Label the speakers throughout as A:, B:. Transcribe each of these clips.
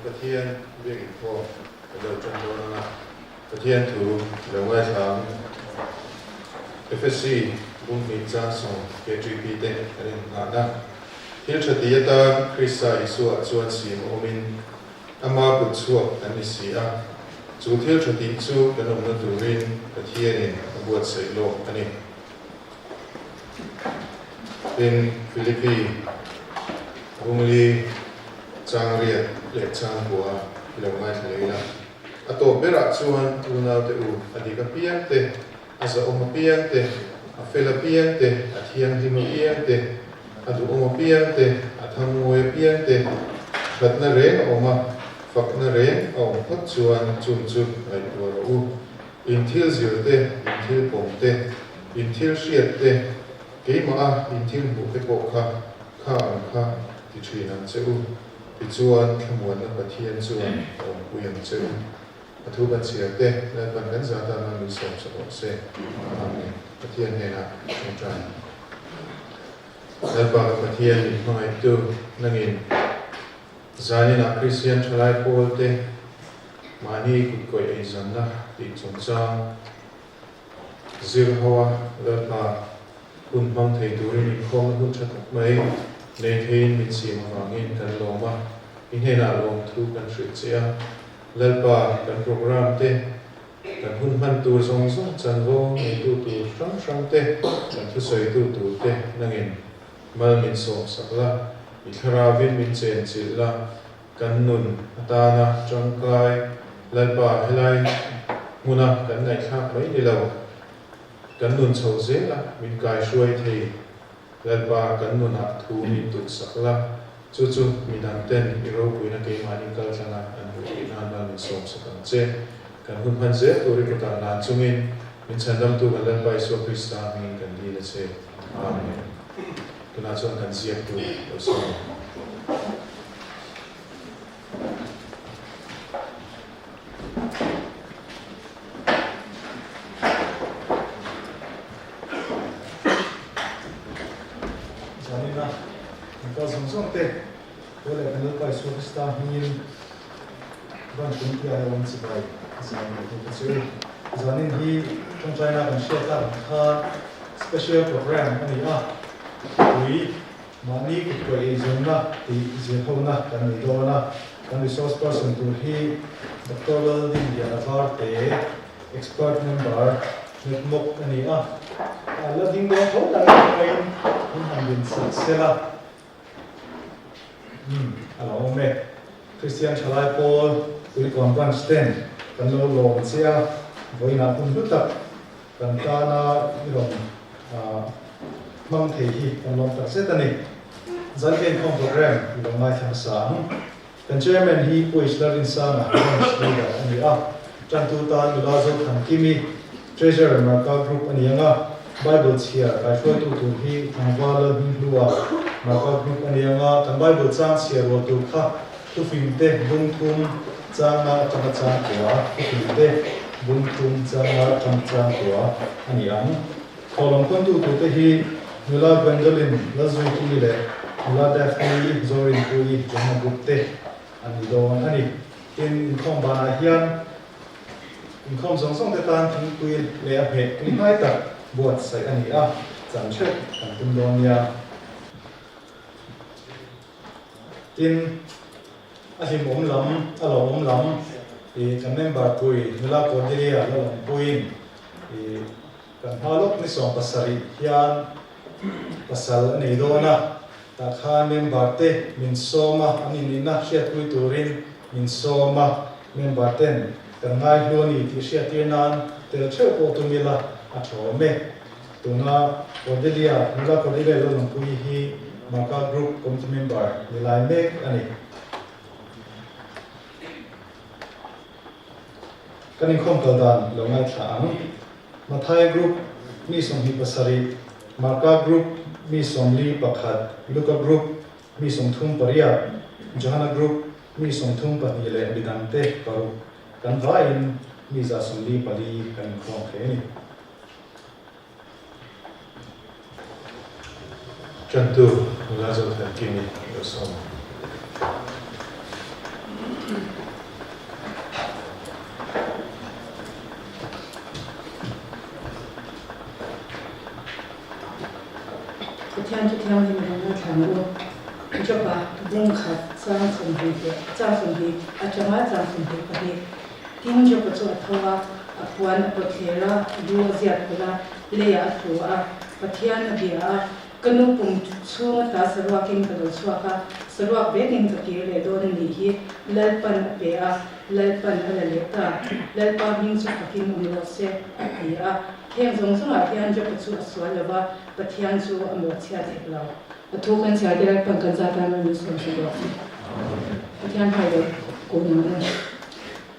A: ประเทศเรียกอีกพวกเราจนโดนนะประเทศถูกเราไว้ทำ FSC บุ้งมีจ้าส่ง KGP เต็มอะไรต่างๆที่จะตีตาคริสต์อิสุส่วนสีโอมินอามาบุตรชัวอันนี้เสียจู่ที่จะตีจู่กันนมนดูรินประเทศนี้บวชใส่โลกอันนี้เป็นฟิลิปปินส์บุ้งลีจางเรียดเล็กจางหัวเราไม่ทะเลนะอัตโตเบรัชวนอุณาเตอุอดีตเพียงเตอาศัยอมเพียงเตอาเฟลเพียงเตอาเทียงหิมเพียงเตอาดูอมเพียงเตอาทำมวยเพียงเตขัดนเรงออกมาฝักนเรงออกพัดชวนจุนจุนไอตัวเราอินทิลซิลเตอินทิลปมเตอินทิลเชียเตเกี่ยมาอินทิลบุกเตโปข้าที่ชีนันเจ้าที่ชวนขมวนนักปฏิญาณชวนองค์กุยมเจ้าปทุบันเสียเตและบรรดาญาตินั้นมีสมสมเสอาเมนปฏิญาณเนี่ยนะอาจารย์และบางปฏิญาณอีกหน่อยตัวนั่งอินจานินักคริสเตียนชลายโพลเตมานีกุดกอยอิจันนะติดจงจางซิลฮัวและบางคุณพังเทดูริมิคงหุ่นชัดไม่ในเทนมิสีมฟังอินกันลงมาอินเฮน่าลงทุกันสุดเสียและบางกันโปรแกรมเตกันหุ่นพันตัวทรงจันโวในตัวช่างเตกันทุสอยตัวเตนั่งอินมามินส่งสักละอิคราวินมินเจนจิละกันนุนอัตานะจังกายและบางเฮลัยมุนะกันในข้าไม่ได้เรากันนุนโชเซละมินกายช่วยเทและบางกันนุนหักทูมิตุสักละจู่ๆมีดันเต้นอิโรกุยนักเกมานิกัลชนะอันบุกินันนามิส่งสักเจกันหุ่นพันเจตัวริกตานาจุมินมินฉันดำตัวกันและไปสู่คริสต์ามินกันดีละเจอาเมนคุณอาจารย์กันเสียตัวเราส่งก็ส่งเตะตัวเล็กนั้นไปสู่สตาร์มินบ้านคุณที่อาวันสิบไปสายตัวกระสือจานินที่ต้องใช้นักเชียร์กันค่า special program อันนี้คุยมานี่ก็ตัวเองจงนะที่เจ้าเขานะกันนี่โดนนะกัน resource person ตัวที่ Dr. Welding ยาฟาร์เต expert member นึกมุกอันนี้แล้วดิ้งโดนเขาดังไปคุณทำเป็นสักเสร็จละเราเมื่อคริสเตียนชลายโพลตุลิกอนวันสเตนกันโลโลเซียวันนั้นคุณรู้จักกันตานาที่เรามังเทียกันลงตัดเซตันนี่จันเป็นของโปรแกรมที่เราไม่ทำสั่งกันเชื่อมันฮีปุยสลารินซานะอันนี้อันนี้จันตูตาอยู่ลาจุทันกิมี treasure มาร์กกรุ๊ปอันนี้Bible เชียร์ไปช่วยตัวที่ทางว่าเราหิ้งหัวมาก็กลุ่มอันนี้ทาง Bible จ้างเชียร์ว่าตัวข้าทุกฟิล์มเตะบุญทุ่มจ้างมาจังจ้างตัวทุกฟิล์มเตะบุญทุ่มจ้างมาจังจ้างตัวอันนี้ขอลงคนตัวเตะที่เวลาเบนเดลินและจุยคุยเลยเวลาเดฟนีจอยคุยจงมาบุกเตะอันนี้โดนอันนี้เป็นข้อมูลอาเฮียนเป็นข้อมูลส่งเตะตามทิ้งคุยเลยอภินี่ให้ตัดบวชใส่อันนี้จันเชิดกันตุนโดนยาทินอาทิมอมล้ำอารมณ์ล้ำที่กันเน้นบาตุยเวลาปวดเรียแล้วลงปุยที่กันพาลกนิสงปัสสริยานปัสสาวะในโดนะตาข้าเน้นบาเตมินโซมาอันนี้นินักเชียตุยตุรินมินโซมาเน้นบาเตนกันง่ายโลนี่ที่เชียตีนันเตลเชื่อโปตุมิลาอัชโอเมตัวน่าปวดเรียเวลาปวดเรียแล้วลงปุยฮีมาร์กกรุ๊ปคอมมิชเมนบาร์เวลาเมกอันนี้กันในข้อมูลด้านลงมาถามมาไทยกรุ๊ปมีสมหิปัสสริมาร์กกรุ๊ปมีสมลีปักขัดลูกกรุ๊ปมีสมทุ่มปริยาจฮานกรุ๊ปมีสมทุ่มปฏิเลบิดันเตปารุกันวายมีจะสมลีปลีกันครองเขนี่จันทูลาจอดกิมิโยสม
B: Japa, Bunka, Sang Sumbi, Sumbi, Achama Sumbi, Padi, King Japa to Atawa, Apuan Apotera, Duaziatula, Lea Tua, Patiana Bia, Kanupum, Sumata, Sarwaking Kadoswaka, Sarwak begging to kill Don Lihi, Lalpan Bea, Lalpan Aleta, Lalpa means of Hakim Umose, Apia, Tianzong Tian Japa to Swalava, Patianzu Amotia Teblau. A token Sadia Pankazata and Miss Roshua. Patian Hider, Guna.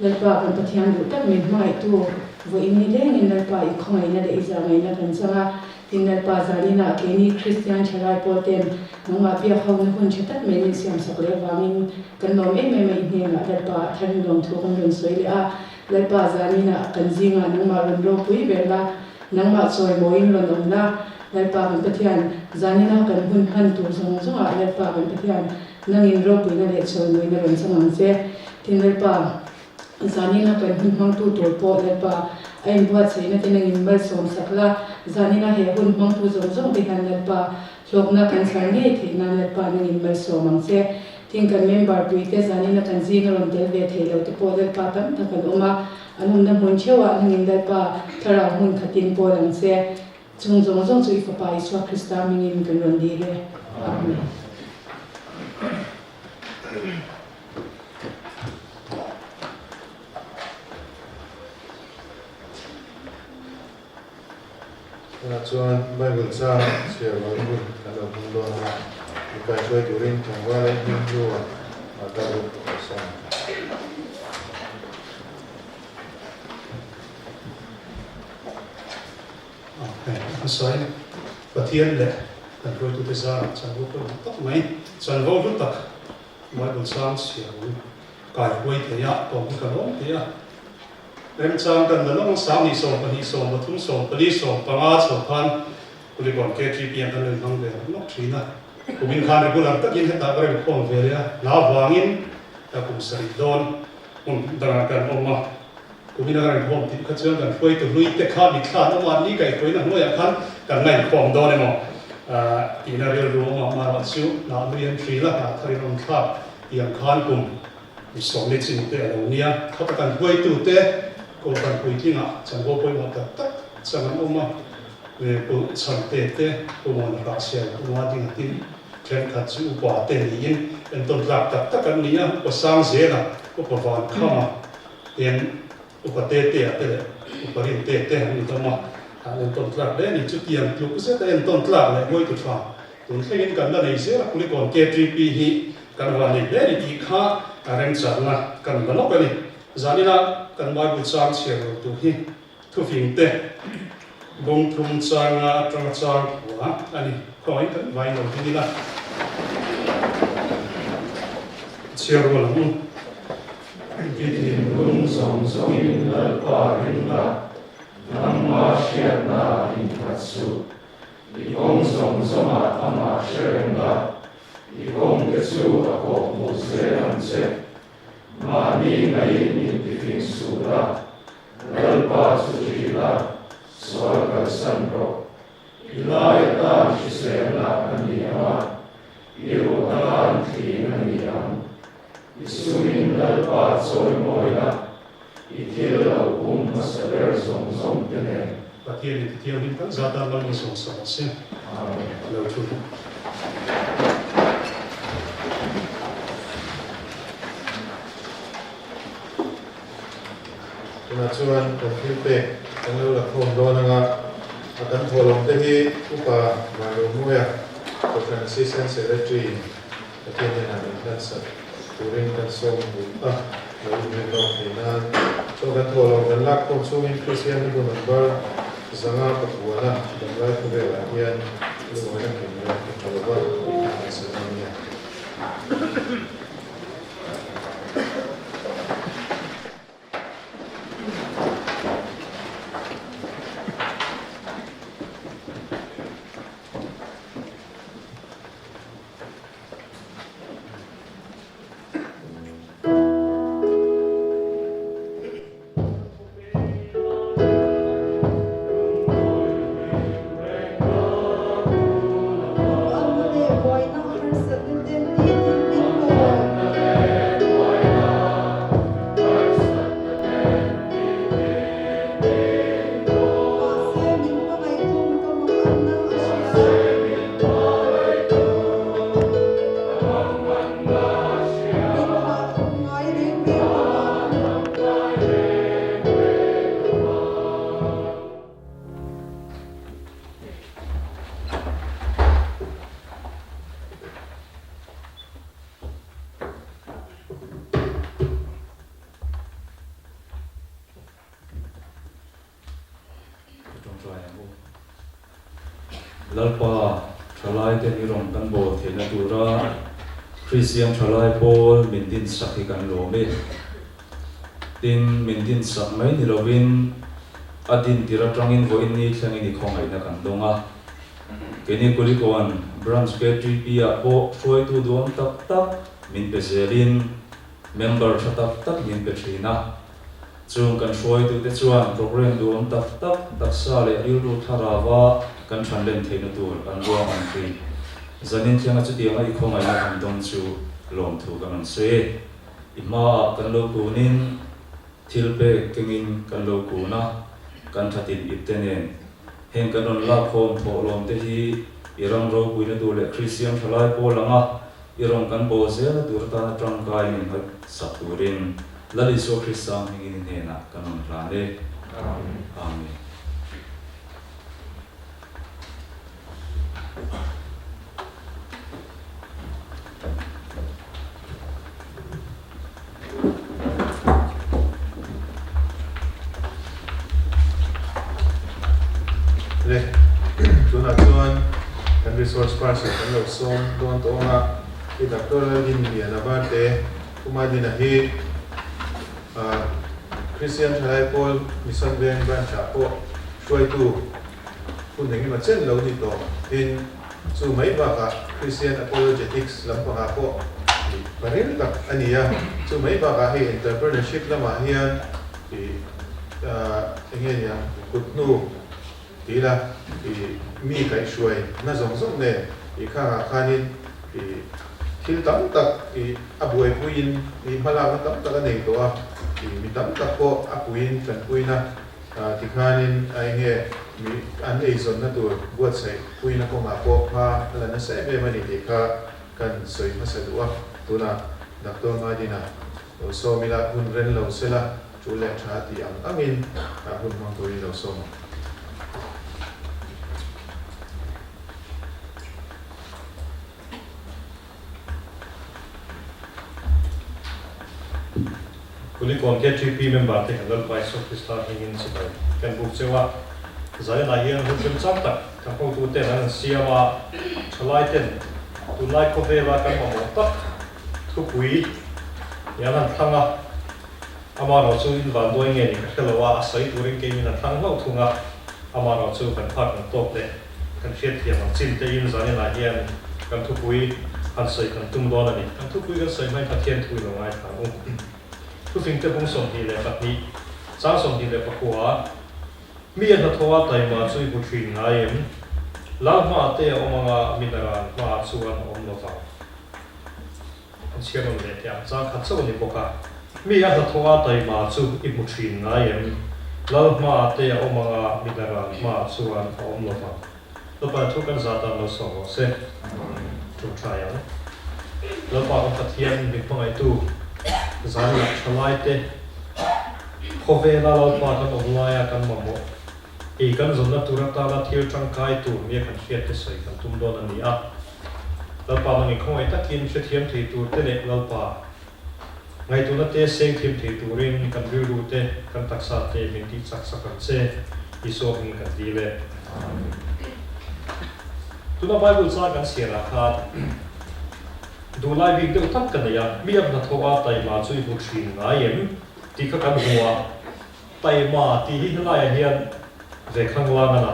B: Lalpa and Patian, that made my two. We in Lalpa, Coin, Izamina, and Sama, in Lalpa Zarina, any Christian Charapotem, Namapia Home Hunchetat, many Siam Saklevaming, Kanome, Meme, Lalpa, Tanglong, Tokan, Suelia, Lalpa Zarina, Kanzima, Numa, and Lopui, Bella, Nama Soy, Moin, Londona. Lalpa and Patian, Zanina can win Hantu, Zonga, Lalpa and Patian, Nangin Ropi, Nalex, Winner and Samanse, Tinelpa, Zanina can win Hantu to Port Lalpa, I'm what saying nothing in Belsom Sakla, Zanina here win Hantu Zonga behind Lalpa, Logna can Sarnate, Nanelpa in Belsom Manse, think a member British Zanina can Zinger on Delvet Taylor to Port Lalpa, Takaloma, and the Munchewa and in Lalpa, Tara Hun Katin Port and say, Zong so if a pie so Christa meaning can run the Amen.
A: Chuan Bible sa share wa bu kana bundo na ka choi durin thangwa le hindu wa ataru sa
C: Sorry, Patian le, kan roi tu tesa, chan wo ko tak mai, chan wo lu tak, Bible Psalms ya wo, kai wei te ya, tong ka long te ya. Rem chang kan la long sa ni som pani som bathum som pali som panga som khan, kuli kon ke tri pian kan le mang le, nok thina. Kumin khan regular tak in ta ka re khom ve ya, na wangin ta kum sari don, dang kan oma. Kumin agar khom ti ka chuan kan foi tu lui te kha mi kha na ma ni kai koi na noya khan kan ngai khom do ne mo ti na rel ru ma ma chu na lian tri la ka thari ron kha yang khan kum mi som le chin te lo nia kha kan foi tu te ko kan pui ti nga chang go poi ma ta tak chang an oma le ko chang te te ko mo na ka sia ko ma ding tin tren kha chu pa te ni in en ton lak tak tak kan nia ko sang ze na ko pa van kha ma en upatete atele uparinte te ni toma an ton tlak le ni chutian tu se ta en ton tlak le moi tu tha tun thengin kan na nei se la kuli kon K3P hi kan wa ni le ni kha areng charna kan ba no ni zanina kan mai bu chang che ro tu hi thu fing te bong thum changa tang chang wa ani koi kan vai no ni la che ro la mu
D: Kitin lung song song in lalpa rinla, namma shiatna in katsu. Ikong song soma ama sherenga, ikong ketsu ako muse anse. Mani ngai ni pifing sura, lalpa sujila, swaga sanro. Ilayata shisena kaniyama, irutaan ti naniyam. Isumin lalpa soy moila, itil au masaler song song tene.
C: Patian ni kan zata mal ni song song se. Lo tu.
A: Tuna chuan kan filpe kan lo la khom do na nga akan tholong te hi upa ma ro muya ko transition secretary Patian na nan sa turing kan som bu lo ni no na so kan tholong kan lak ko so in Christian bu number zanga patwana dan lai ku ve la hian lu wa na kin ya ko lo ba sa ni ya
D: lalpa thalai te ni rom kan bo thena tura Christian thalai Paul mindin sakhi kan lo me tin mindin sak mai ni lovin adin tira tangin vo in ni thangin ni khongai na kan donga keni kulikon branch petri pia po foi tu duam tak tak min peselin member tak tak min petrina chung kan foi tu te chuan program duam tak tak taksa le rilu tharawa kan thanlen theina tur kan ruang an pri zanin thianga chu tianga I khongai na kan dong chu lom thu kan an se ima kan lo kunin thilpe kengin kan lo kuna kan thatin iptenen heng kan on la khom tho lom te hi irang ro puina tu le Christian thalai Paul langa irong kan bo se la tur ta tang kai min hat saturin lali so Christian hingin ne na kan on ra le amen
A: le tuna chuan kan resource person kan lo som don to nga I doctor din dia na ba te kuma din hi Christian thalai Paul mission ben branch po shoi tu kun ngi ma chen lo ni to in chu mai ba ka Christian apologetics lam pa po baril ka ania chu mai ba ka hi entrepreneurship lama hian engel ya kutnu tila mi kai shuai na zong zong ne kha khanin thil tam tak abuai puin hala tam tak nei to mi tam tak ko apuin kan puina tikhanin ai nge mi an ei zon na tur buat sai puina ko ma ko pha la na sai be mani kha kan soi ma sa duwa tuna doctor madina so mila hun ren lo sela chule tha ti am amin hun mang ko lo so
E: kulikon ke GP member te kan dal pai so Krista hingin sibai kan buk chewa zai la hian hu chim chak tak kan ko tu te nan siama chalai ten tu lai ko vela kan mo tak thu pui ya nan thanga ama no chu in van doi nge ni ka khelawa asai turin ke min thang lo thunga ama no chu kan phak na top le kan fiat hian chin te in zani la hian kan thu pui an sai kan tum do na ni kan thu pui kan sai mai pathian thui lo ngai thang tu fin te bung som hi le patni sang som hi le pakua mi an thowa tai ma chui bu thin ngaim la ma te omanga minara ma chuan om no fa an chiam le te ang cha khat so ni boka mi an thowa tai ma chu I bu thin ngaim la ma te omanga minara ma chuan om no fa to pa thu kan za ta no so se to try on la pa on pathian mi pangai tu zan la chalai te khove la lo pa kan online kan mamo kan zon na turata la thil tang kai tu mi kan fiat te sai kan tum don ani a la pa mani khoi ta kin che thiam thei tur te le la pa ngai tu na te seng thim thei turin kan ru te kan taksa te min ti chak sak kan che iso hin kan di le tu na bible sa kan sira khat du lai big de tak kan ya mi am na thowa tai ma chui bu thin nga yem ti ka kan huwa tai ma ti hi la ya hian ve khang la na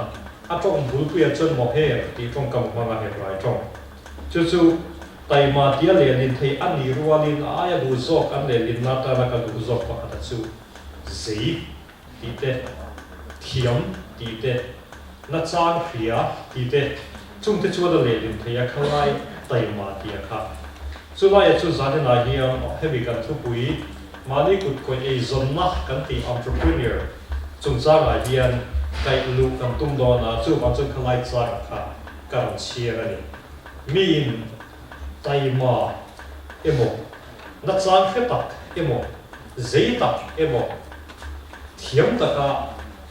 E: a tong bu pu ya chon mo he ti tong kam ma nga he rai tong chu chu tai ma ti le lin thei an ni rualin a ya bu zok an le lin na ta na ka du zok pa ta chu zei ti te thiam ti te na chang khria ti te chung te chu da le lin thei a khalai tai ma ti a kha chu lai chu zan na hiam heavy kan thu pui mali kut ko ei zon na kan ti entrepreneur chung cha la hian kai lu kan tum do na chu ma chung khalai cha kha kan chia ani mi in tai ma emo na chang khe tak emo zei tak emo thiam ta ka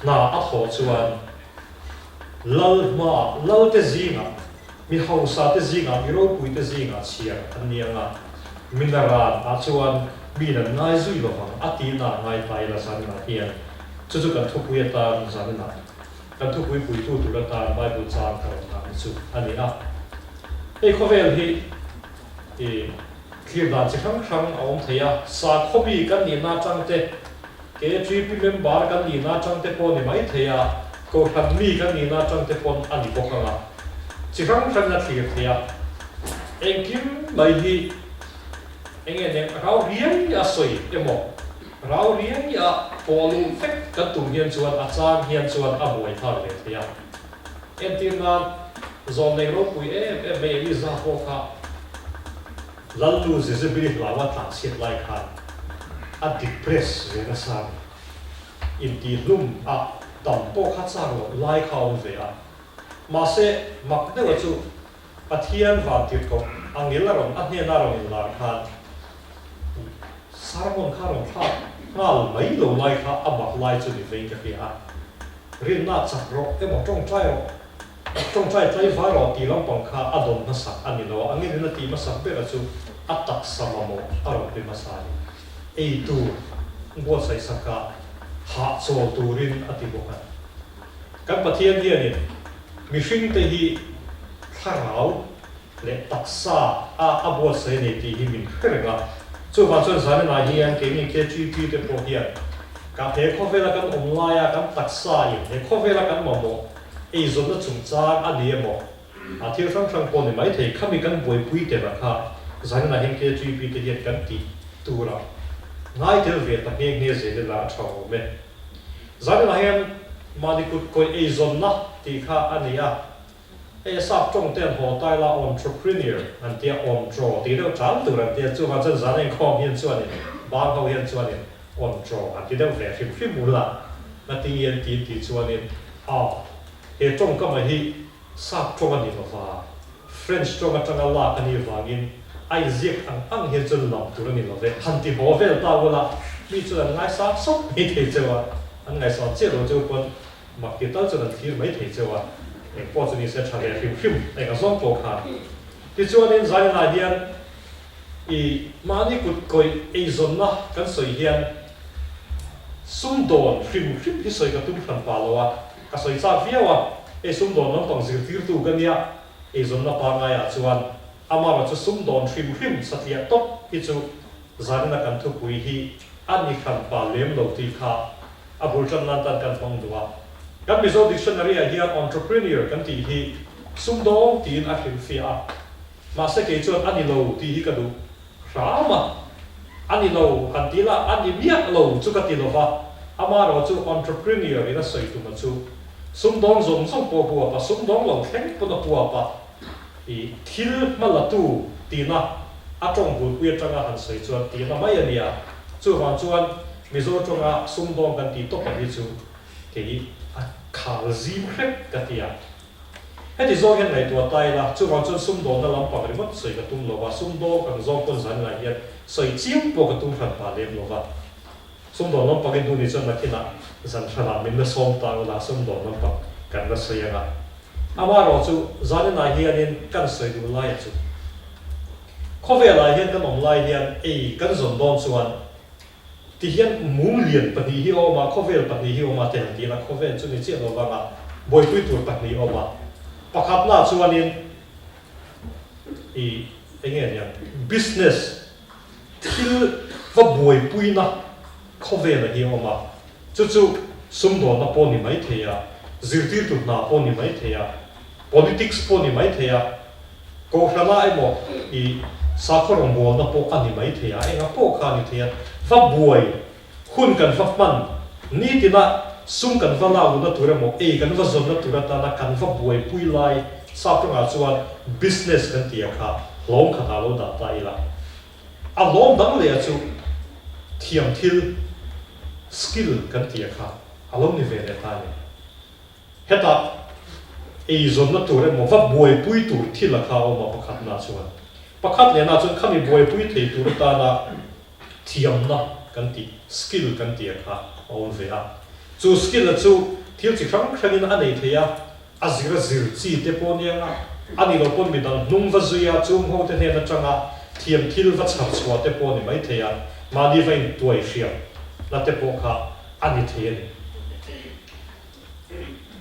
E: na a tho chuan lal te zinga mi hausa te zinga mi ro pui te zinga chia anianga minara a chuan mi na ngai zui lo bang ati na ngai tai la san na hian chu chu kan thu pui ta zan na kan thu pui pui tu la ta Bible chang ka ta chu ani a ei khovel hi e clear da chi khang khang aum theya sa khobi kan ni na chang te ke GP member kan ni na chang te po ni mai theya ko khan mi kan ni na chang te pon ani ko khanga chi khang khang na clear theya engkim mai hi enge ne rau riang ya soi emo rau riang ya polu fek kan tum hian chuan a chang hian chuan a boi thar le theya entin na zon nei ro pui me li za ho kha lalu zizibili lawa tlang siat lai khan a depress ve na sa in ti lum a tam po kha chang lo lai khaw ve a ma se mak de wa chu pathian va tir ko angela ron a hne na ron in la khan sarmon kha ron kha ngal mai lo lai kha a mak lai chu ni ve ka fi a rin na chak ro e mo tong chai ro trong trai trai phá rồi thì long bằng kha adon na sak ani lo angin na ti ma sak pe la chu atak samamo aro pe masari ei tu bo sai saka ha so turin ati bo kan kan pathian hian ni mi hring te hi tharau le taksa a abo sai nei ti hi min khrega chu wa chon zan na hian ke ni ke chi ti te po hian ka he khovela kan online kan taksa hi he khovela kan mamo ei zon na chung chang ani emo a thir sang sang pon mai thei khami kan boi pui te ra kha zan na hin ke GP te hian kan ti tura ngai tel ve ta nge nge ze la thau me zan na hian mani kut koi ei zon na ti kha ania e sap trong ten ho tai la entrepreneur an tia on draw ti do chang tu ran tia chu ha chen zan en khom hian chuan ni ba ho hian chuan ni on draw an ti do ve him him mu la na ti yen ti chuan ni a e trong ka ma hi sap trong ani lo va French trong atanga la ani wangin Isaac ang hian chun lam tur ani lo ve han ti bo vel ta wala mi chuan ngai sa sok mi the chewa an ngai sa che lo chu pon mak ti ta chuan thir mai the chewa e po chu ni se thale him e ka zong po kha ti chuan in zai na hian i mani kut koi e zon na kan soi hian sum don him hi soi ka tum than pa lo wa ka soi cha viawa e sum don non tong zir tir tu kan ya e zon na pa nga ya chuan ama ra chu sum don him satia top hi chu zan na kan thu pui hi ani khan pa lem lo ti kha abul chan nan tan kan phong duwa kan mizo dictionary a hian entrepreneur kan ti hi sum dong tin a him fia ma se ke chuan ani lo ti hi ka du rama ani lo kan ti la ani miak lo chu ka ti lo va ama ro chu entrepreneur ina soi tu ma chu sum dong zong song po pu pa sum dong lo thleng po na pu pa i thil ma la tu ti na a tong bu pu tanga han soi chuan ti na mai ania chu han chuan mizo tonga sum dong kan ti to pa hi chu ke hi a khal zim hrek ka ti a he ti zo gen nei tu tai la chu han chuan sum dong na lam pa ri mat soi ka tum lo wa sum dong kan zo kon zan la hian soi chiang po ka tum phan pa lem lo wa sum dong lam pa gen tu ni chuan na thina zan thana min na som ta la sum dong lam pa kan na soi anga ama ro chu zan na hian in kan soi du lai chu khove lai hian kan om lai hian ei kan zon don chuan ti hian mum lian pani hi oma khovel pani hi oma te ti na khovel chu ni che lo wanga boi pui tur pani oma pakhat na chuan in i enge ya business thil va boi pui na khovel hi oma chu sum do na po ni mai theya zirtir tu na po ni mai theya politics po ni mai theya ko hrala ai mo i sakhorong bol na po ani mai theya enga po kha ni theya va buai hun kan va man ni tina sum kan va la na tura mo e kan va zon na tura ta na kan va buai pui lai sa nga chuan business kan tia kha long kha ta lo da ta ila a long dang le chu thiam thil skill kan tia kha along ni ve le ta ni heta e zon na tura mo va buai pui tur thil kha o ma pakhat na chuan pakhat le na chuan khami buai pui thei tur ta na thiam na kan ti skill kan tia kha on ve a chu skill chu thil chi khang khangin a nei theya azira zir chi te pon ya ani lo pon mi dang nung va zuya chung ho te ne na changa thiam thil va chhap chwa te pon ni mai theya ma di vain tuai hria na te po kha ani theya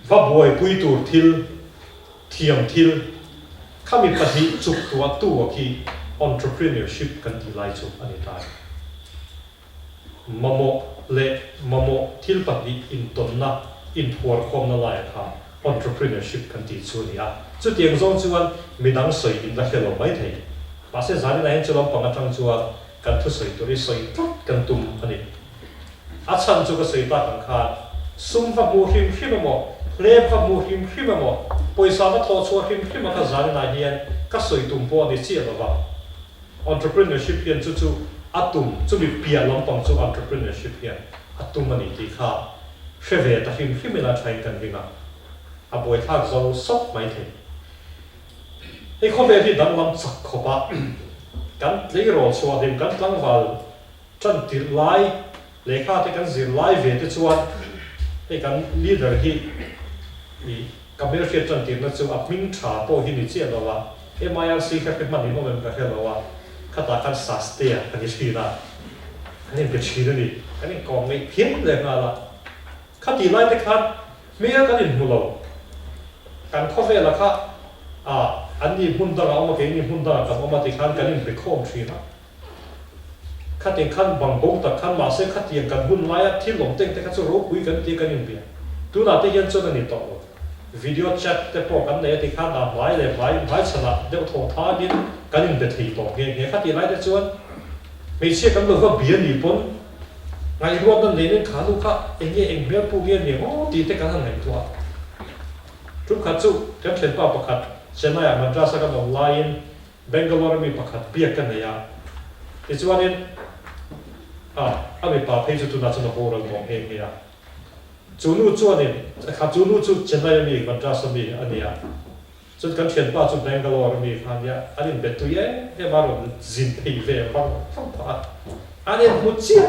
E: va boy pui tur thil thiam thil khami pathi chuk tua tu ki entrepreneurship kan ti lai chu ani ta mamo le mamo thil pathi in tonna in phor khom na lai kha entrepreneurship kan ti chu ni a chu tiang zong chuan midang soi in la khelo mai thei pa se zani na chu lam panga tang chuan kan thu soi tu ri soi kan tum ani a chan chu ka soi ta kan kha sum va mu him him mo le va mu him him mo poisa va tho chu him him ka zani na hian ka soi tum po ni chi ba entrepreneurship hian chu chu atum chu mi pia lam pang chu entrepreneurship hian atum ani ti kha sheve ta him him la thai kan vinga a boy thak zo sop mai the ei kho ve hi dang lam chak kho pa kan le ro so dem kan tlang wal chan ti lai le kha te kan zir lai ve te chuan ei kan leader hi i kamel fe chan ti na chu a ming tha po hi ni che lo wa MIRC ka ke mani no mem ka he lo wa kha ta kan sustain kan ni chi na kan ni ke chi ni kan ni kong ni phim le nga la kha ti lai te khan me kan ni mu lo kan kho ve la kha an ni mun da ma ke ni mun da ka ma ti khan kan ni be khom chi na kha te khan bang bong ta khan ma se kha ti kan hun lai a thil lom teng te kha chu ro pui kan ti kan ni be tu na te hian chu na ni to video chat te po kan ne ti khan a vai le vai chana de tho tha din kan ni be thei to nge kha ti lai te chuan me che kan lo va bian ni pon ngai ruam nan le ne kha lu kha eng me pu ge ni o ti te kan ngai to Trúc khát chú, kém thuyền bao bạc khát, Chennai Madrasa kan online, Bangalore mi bạc khát biếc kan này à, thì chú anh mình bảo thấy chú na chú na bồ rằng mong em à, chú nu chú anh, khát chú nu chú Chennai mi Madrasa mi anh à, chú kém thuyền bao chú Bangalore mi anh à, anh biết tu ye, em bảo rồi zin phi về phong phá, anh một chiếc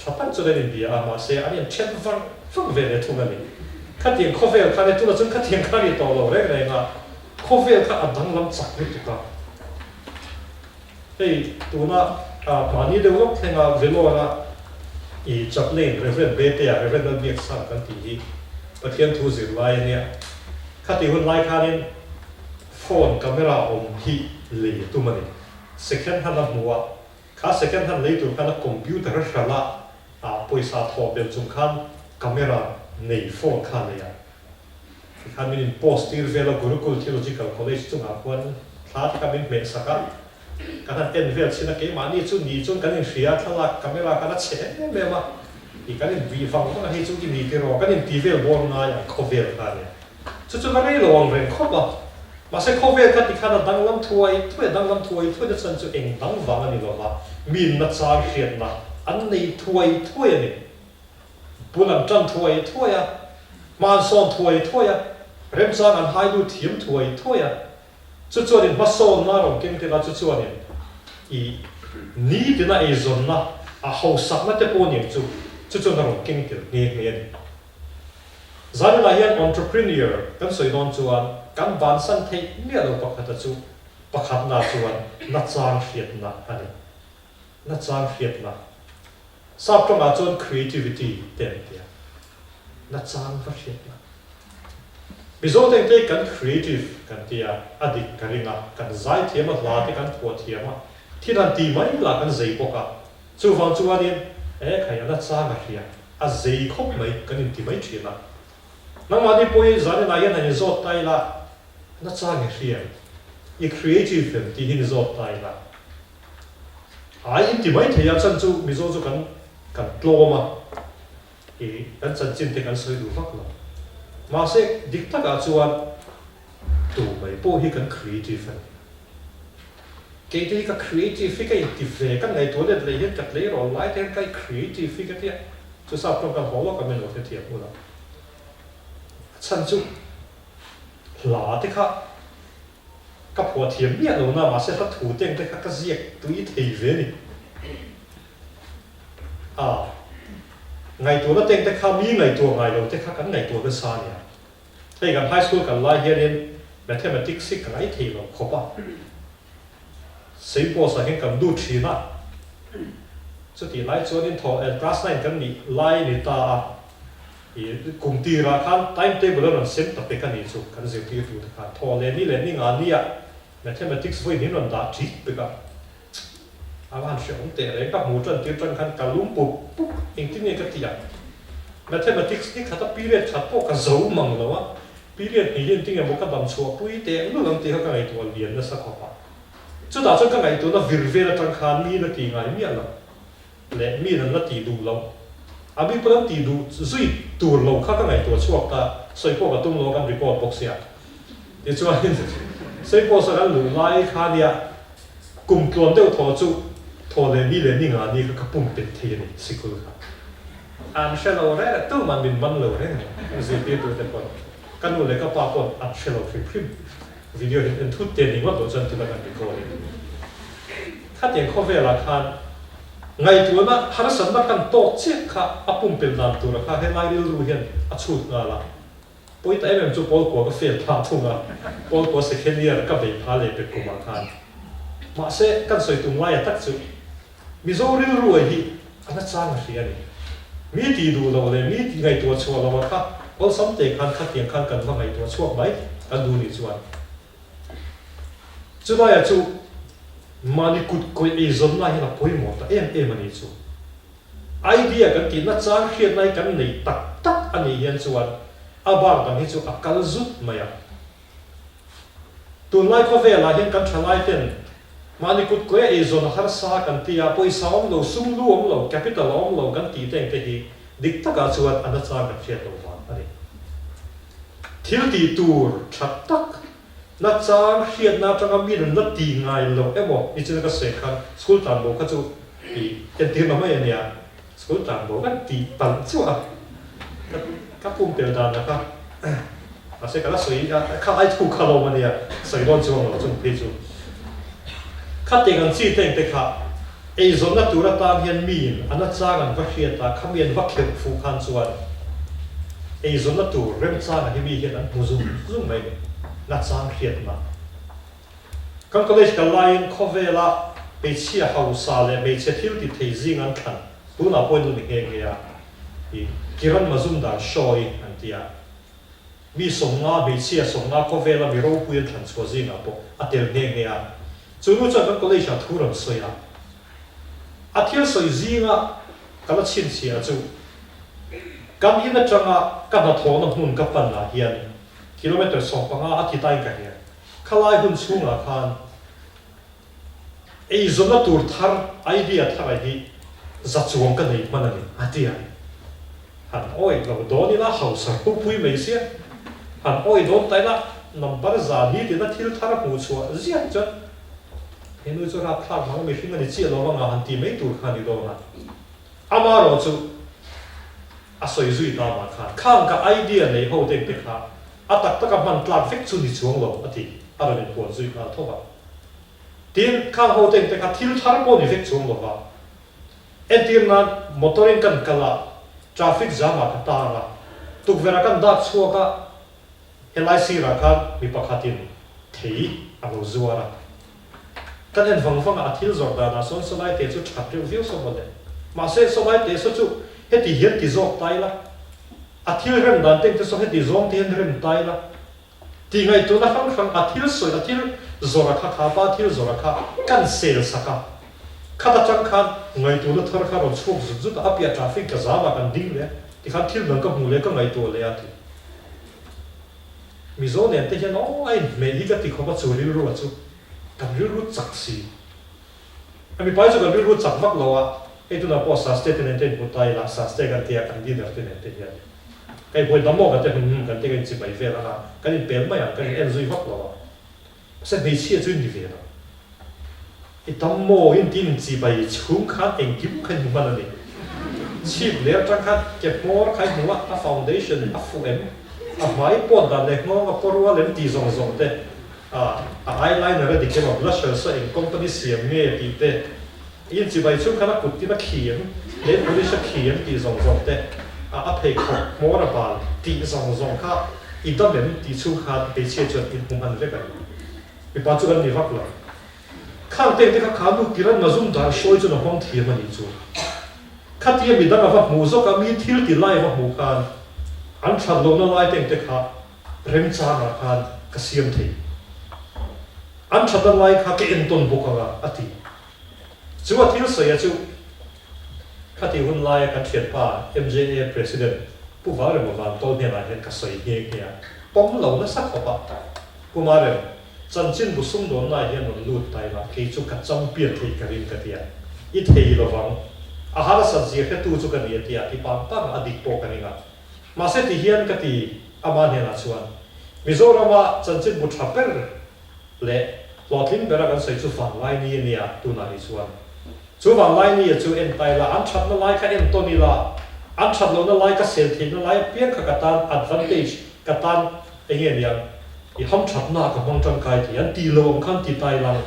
E: chắp chú anh đi mà sẽ anh chết phong về để thu ngân khát tiền coffee khát này tu là chúng khát tiền khát đi tàu lầu đấy này mà coffee khát ăn đắng lắm sặc hết cả hey tu na mà ní đều lúc thế nào về lo là ý chấp lên reverend bete à reverend việc sang cái gì bất thiên thu giữ lại nè khát tiền hơn lại khát nên phone camera om hi lì tu mà này second hand là mua khát second hand lấy tu khát là computer ra là pойसा thọ bên chung khăn camera nei phone khan ya khan min post tir vela Gurukul Theological College chung a kwan thlat ka min me saka kan ten vel china ke mani chu ni chung kan ria thala camera kan che me ma i kan vi fang ko hi chu ki ni ke ro kan ti vel bon na ya khovel ka ya chu chu na rei long ren kho ba ma se khovel ka ti khan dang lam thuai dang lam thuai de chan chu eng dang wang ani lo ba min na cha khiat na an nei thuai ni bulan chan thuai à, man son thuai à, rem sang an hai lu thiam thuai à, chu chu din ma son na rom keng te la chu chu ani i ni te na e zon na a ho sak na te po ni chu na rom keng te nge ni zan la hian entrepreneur kan soi don chuan kan ban san thei mi lo pakhat chu pakhat na chuan na chang hiat na ani na chang hiat na sắp trong là chọn creativity tiền tiền, nó chang phát hiện na. Ví dụ như thế cần creative cần tia, adik cần ringa cần giải thiểm mà là cái cần thua thiểm mà, thì lần tìm mấy là cần dây bọc à, chú phong chú anh em, cái nó chang phát hiện, dây khóc mấy cần tìm mấy chuyện na. Nang mà đi bôi giải này là những giọt tay là nó chang phát hiện, cái creative thì những giọt tay là, ai tìm mấy thì chân chú ví dụ cần kan tlo ma kan chan chin te kan soi du vak lo ma se dik tak a chuan tu mai po hi kan creative an ke te ka creative ka ti ve kan nei to le le kat le ro lai te kai creative ka te chu sa pro kan holo ka men lo te thiam mu la chan chu la te kha ka pho thiam mi lo na ma se fa thu teng te kha ka ziek tui thei ve ni ngày tuổi nó tên tới khao mi ngày tuổi ngày đầu tới khao cắn ngày tuổi nó xa nè, đây gần high school gần lại hiện nên mathematics cái này thì nó khó ba, xây bộ sa hiện cần đủ chi na, cho thì lại cho nên thọ class 9 cần ni lại ni ta cùng tì ra khan timetable là xem tập cái này chú cái gì thì chú khan thò lên đi ngàn đi à mathematics với những lần đã chỉ được cả anh sẽ không thể lấy các mũ trần tiêu trần khan cả lúng bục hình tí này cái gì à mathematicsนี่ขัดperiodขัดพวกกันzouมั่งแล้ววะ period นี่ยังที่ยังบอกกันดำชัวปุ้ยเตะนู่นนั่นที่เขาไงตัวเรียนนั่นสักข้อปะจุดอาจจะก็ไงตัวนั้นวิร์เวลจังขันมีนั่นที่ไงมีอะไรและมีนั่นที่ดูเราอาบิปนันที่ดูซุยตัวเราเขาก็ไงตัวช่วงตาใส่พวกกับตุ้มเรากันรีพอร์ตบอกเสียเดี๋ยวช่วยใส่พวกสักการหลุดไล่ข้าเนี่ยกลุ่มกลอนเดียวทอจุทอเลยนี่งานนี่ก็ปุ่มเป็นเทียนสิคุณครับอันเชลล์เลยตู้มันเป็นมันเลยนี่สิที่ตัวเด็กคนกันนู่นเลยก็ปาปนอันเชลล์ฟิล์มวิดีโอเห็นทุกเตียนนี่ว่าตัวจันที่เรากันดีกว่าถ้าเตียนข้อเวลาคันไงตัวนั้นฮาร์สันนักกันโตเช็คค่ะอัปุ่มเป็นนามตัวละค่ะให้ไล่รู้เห็นอัชุดงาละปุ้ยแต่เอ็มจูปอลกัวก็เฟียดพาทุ่งอ่ะปอลกัวเซคันเนียร์ก็ไปพาเลยเป็นกุมารคันมาเสกันสวยตุ้งไล่ตักจุมิโซรู้ไอ้ที่อันนั้นจ้างเสียนี่มีตีดูเราเลยมีไงตัวชัวเราว่าค่ะพอสมเด็จคันขัดเตียงคันกันว่าไงตัวชัวไหมกันดูนี่ชวนจุดอะไรจูมันนี่กุดคุยไอ้ซอนไล่ให้เราพูดหมดแต่มันนี่จูไอเดียกันที่นัดจ้างเขียนในกันในตักอันนี้ยันชวนอาบางกันที่จูอักการจุดไหมอ่ะตัวไล่ข้อเวลาเห็นกันทลายเต็นมันนี่กุดคุยไอ้ซอนหาสากันที่อาปุยสาวเราซุ่มรวมเราแคปิตอลเรากันที่เต็งที่ดิกตักอาชวนอันนั้นจ้างกันเขียนตัววันอันนี้ที่ตีตัวชัดตักนัดจ้างเขียนนัดจ้างมีนัดตีง่ายเราบอกนี่จะก็เสกกันสกุลตามบอกเขาจูเอ็นตีมาไม่เนี่ยสกุลตามบอกกันตีปั่นชัวก็ปุ่มเปลี่ยนดานนะครับอาศัยกันแล้วสวยข้าไอ้ถูกข้าลงมาเนี่ยใส่โดนชัวเราจงพิจูข้าเต็งกันซีเต็งเต็งข้าไอ้ส่วนนัดตัวตามเห็นมีอันนัดจ้างกันว่าเขียนตาข้ามีนว่าเขียนฟูขันชัวไอ้ส่วนนัดตัวเริ่มจ้างกันที่มีเห็นนั้นมุซุ่มไปนัดจ้างเขียนมากันก็เลยกันไล่ข้อเวลาไปเชี่ยเฮาซาเลยไปเชี่ยที่ติดเทซิงอันขันตัวน่าป่วยตัวนี้เองเนี่ยกิรันมาซุ่มด่าชอยอันที่มีส่งงาไปเชี่ยส่งงาข้อเวลามีโรคพื้นขันชัวซิงอ่ะพออัดเดียวเองเนี่ยจู่นู้นจะกันก็เลยจะทุรนสวยอ่ะอัดเที่ยวสวยซิงอ่ะกันละชินเสียจู่กันยินจังอ่ะกันละท้องน้ำหุ่นกับปันละเฮียนกิโลเมตร2ปังอาทิตย์ใต้กันเนี่ยข้าไล่หุ่นสูงละคันไอ้ส่วนนั้นตัวทาร์ไอเดียทาร์ไอที่จัดจวงกันเลยมันอะไรอาทิตย์หันโอ้ยเราโดนนี่ละเขาสักปุ๊บปุ้ยไม่เสียหันโอ้ยโดนแต่ละนับประจานี่ที่นั่นที่ทาร์มูชัวเสียจัดเห็นว่าจะรับพลาดมันไม่ฟิ้งมันเจี๋ยเราว่าหันที่ไม่ตัวคันนี่โดนนะอามาเราจู่อาศัยจุดตามมาคันข้างกับไอเดียในหัวเต็มติดค่ะอาตักตะกับมันกลางฟิกชุนิช่วงเราอาทิตย์อะไรเป็นปวดจุดมาทั่วทีนข้างหัวเต็มติดค่ะที่ทาร์ปนี่ฟิกช่วงเราว่าเอ็นทีนั้นมอเตอร์กันกันละทราฟิกจามาตาละตุกเวลากันดัดชัวก็เฮลัยซีรักันมีปะขัดินที่อันรู้จัวระกันเห็นฟังอาทิตย์จอดดานะส่วนสมัยเตจุดขัดรีวิวสมบูรณ์มาเสสมัยเตจุดเฮติเฮียนที่จอดตายละอาทิตย์เริ่มดันเต็งจะส่งให้ดีจอมที่เริ่มตายละที่ไงตัวนั้นฟังอาทิตย์สวยอาทิตย์จอระข้าข้าป้าอาทิตย์จอระข้ากันเซลสักข้าตาจังคันไงตัวนั้นเธอข้าเราช่วงสุดๆอาเปียทราฟิกกับจามากันดิ้งเลยที่ข้าที่นั่งกับมูเลยก็ไงตัวเลยอาทิตย์มิโซเนี่ยที่เห็นโอ้ยเมย์ก็ติดเขาก็จูริรู้ว่าจูกันรู้จักสิอันนี้ไปจูกันรู้จักมากเลยว่าไอ้ตัวนั้นพอสาสเตตินเต็นพูดไทยละสาสเตกันที่กันดีเดอร์ตินเต็นยังไอ้พวกดำมองกันที่กันที่กันจีบไปเวลากันนี่เป็นไม่อย่างกันเอ็นซุยมากเลยว่าเส้นไม่เชี่ยจุนดีเวลาไอ้ดำมองอินทินจีบไปชุ่มขันเองกิมขันมันอะไรชีพเลี้ยงจังขันเก็บมอร์ใครหัวอ่ะฟาวเดชั่นอ่ะฟูเอ็มอ่ะไว้ปวดกันเล็กน้องอ่ะปวดว่าเล่มตีซองเต้ไอไลน์นั่นดิเก็บมาบลัชเชอร์ซะเองคอมพานีเสียงเงี้ยตีเต้ยินจีบไปชุ่มขันกุดที่นักเขียนเล่นบริษัทเขียนตีซองเต้อาเพกมอร์บาลตีซองข้าอีตอนเล่นตีชุ่มขันไปเชี่ยจนอินพุงพันเล็กกันไปปัจจุบันนี่วักเลยข้างเต็งที่ข้าขาดูกิรันมาซุ่มด่าช่วยจนห้องเทียมันอีจูข้าเทียมีดังกับมูซก็มีทิลติไล่ว่าหมู่กัน an chat lo na lai teng te kha rem cha na khan ka siam thei an chat na lai kha ke en ton boka ga ati chu a thil sai chu khati hun lai kan thiat pa MJA president pu va re mo van tol ne la hen ka sai he ke ya pom lo na sak pa pu ma re chan chin bu sum don lai hen non lut tai la ke chu ka cham pian thei ka rin ka tia I thei lo wang a har sa ji he tu chu ka ni tia ti pam pam adik po ka ni ga ma se ti hian ka ti ama ne la chuan Mizorama chan chin bu thaper le Lotling bera kan sai chu fan lai ni nia tu na ri chuan chu van lai ni chu en tai la an that na lai kha en to ni la an that lo na lai ka sel thin na lai pian kha ka tan advantage ka tan engen yang I ham that na ka mong tang kai ti an ti lo khan ti tai lang